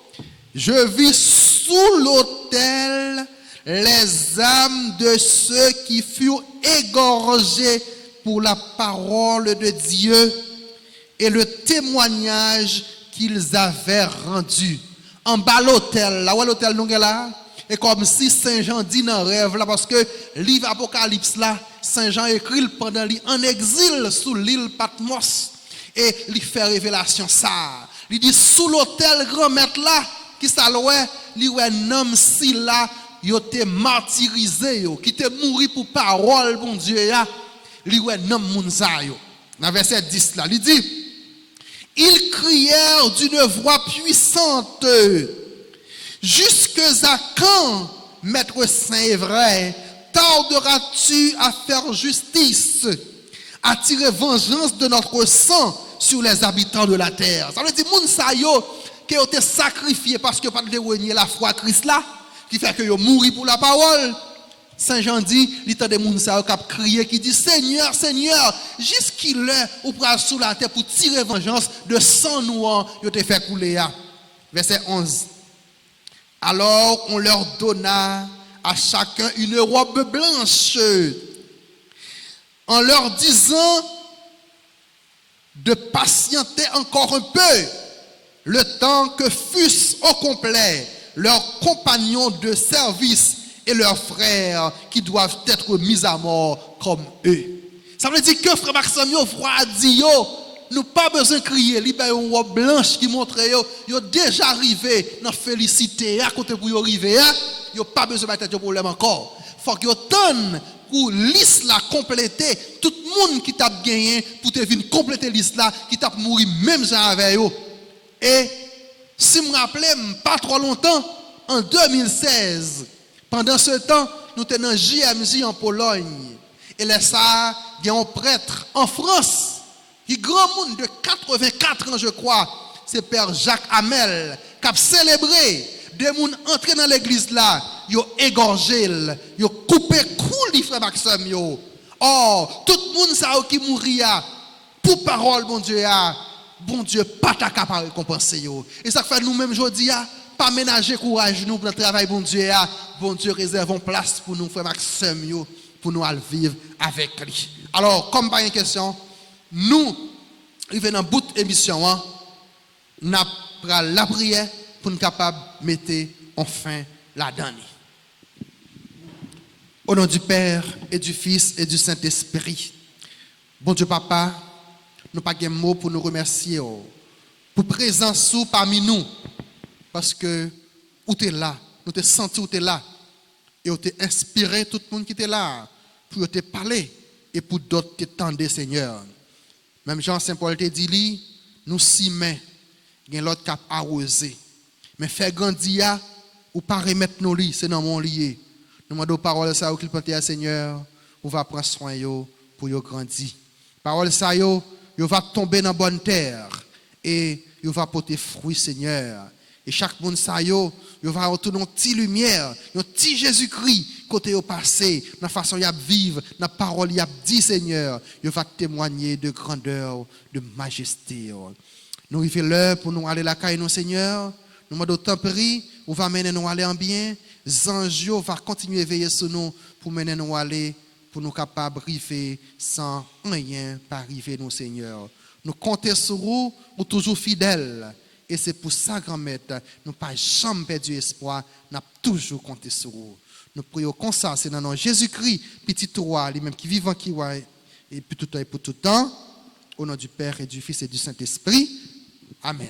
je vis sous l'autel les âmes de ceux qui furent égorgés pour la parole de Dieu et le témoignage qu'ils avaient rendu. En bas l'autel, là où l'autel nous est là, et comme si Saint Jean dit dans le rêve là, parce que livre Apocalypse là, Saint Jean écrit pendant lui en exil sous l'île Patmos et il fait révélation ça. Il dit sous l'autel grand maître là, qui s'allouait, il y a un homme si là, il était martyrisé, qui était mort pour parole, bon Dieu, il y a un homme mounsayo. Dans verset 10 là, il dit, ils crièrent d'une voix puissante, jusque à quand, maître saint et vrai, tarderas-tu à faire justice, à tirer vengeance de notre sang sur les habitants de la terre? Ça veut dire, mounsayo, qui ont été sacrifiés parce que pas de renier la foi à Christ là, qui fait que yo mourir pour la parole. Saint Jean dit, il y a des gens qui crié, qui dit, Seigneur, Seigneur, jusqu'il est ou pral sous la terre pour tirer vengeance de sang noir, yo te fait couler. Verset 11. Alors on leur donna à chacun une robe blanche, en leur disant de patienter encore un peu, le temps que fussent au complet leurs compagnons de service et leurs frères qui doivent être mis à mort comme eux. Ça veut dire que frère Maxime, a dit, nous pas besoin de crier, il y a une robe blanche qui montre yo déjà arrivé dans félicité à côté pour yo arriver, yo pas besoin de mettre de problème encore. Faut que yo tonne pour liste la compléter, tout le monde qui t'a gagné pour te venir compléter liste là qui t'a mourir même avec yo. Et si me rappelle pas trop longtemps en 2016, pendant ce temps, nous étions dans JMJ en Pologne. Et là, ça, il y a un prêtre en France, qui est grand monde de 84 ans, je crois, c'est Père Jacques Hamel, qui a célébré des gens entrés dans l'église là, ils ont égorgé, ils ont coupé cool, frère Maxime. Or, tout le monde ça qui mourir, pour parole, bon Dieu, pas ta capable de récompenser. Et ça fait nous-mêmes aujourd'hui, pas ménager courage nous pour notre travail, bon Dieu réserve une place pour nous, frère Maxime, pour nous aller vivre avec lui. Alors, comme pas une question, nous, arrivons dans le bout de l'émission, nous avons la prière pour nous capables de mettre enfin la dernière. Au nom du Père et du Fils et du Saint-Esprit, bon Dieu Papa, nous n'avons pas de mots pour nous remercier pour présence parmi nous, parce que vous êtes là, nous t'es senti où tu es là, et vous t'es inspiré tout le monde qui était là, pour te parler, et pour d'autres qui t'entendaient, Seigneur. Même Jean Saint-Paul te dit, nous s'y met, il y a l'autre cap arrosé. Mais faire grandir, ou pas remettre nos lits, c'est dans mon lit. Nous demandons parole ça au qu'il peut à Seigneur, on va prendre soin yo pour yo grandir. Parole ça yo va tomber dans bonne terre et yo va porter fruit, Seigneur. Et chaque monde ça yo va retourner une petite lumière, un petit Jésus-Christ côté au passé, dans la façon y a vivre, dans la parole y a dit, Seigneur, yo va témoigner de grandeur, de majesté. Nous il fait l'heure pour nous aller la caille nous, Seigneur. Nous demandons tempérie, on va mener nous aller en bien. Zange va continuer à veiller sur nous pour mener nous aller, pour nous capables de arriver sans rien pas arriver nous, Seigneur. Nous comptons sur vous, ou toujours fidèles. Et c'est pour ça, grand-maître, nous pas jamais perdu espoir, nous avons toujours compté sur vous. Nous prions comme ça, c'est dans le nom de Jésus-Christ, petit roi, lui-même qui vivant, qui roi, et pour tout temps et pour tout temps. Au nom du Père et du Fils et du Saint-Esprit. Amen.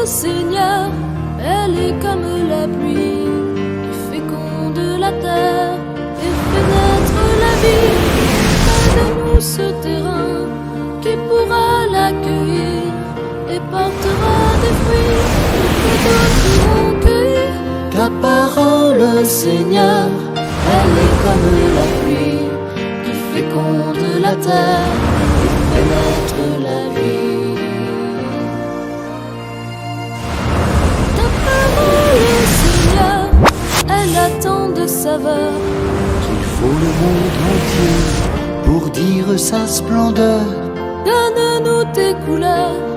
Seigneur, elle est comme la pluie qui féconde la terre et fait naître la vie. Donne-nous ce terrain qui pourra l'accueillir et portera des fruits que d'autres iront cueillir.
Ta parole, Seigneur, elle est comme la pluie qui féconde la terre et fait naître la vie.
Elle a tant de saveur
qu'il faut le monde entier pour dire sa splendeur.
Donne-nous tes couleurs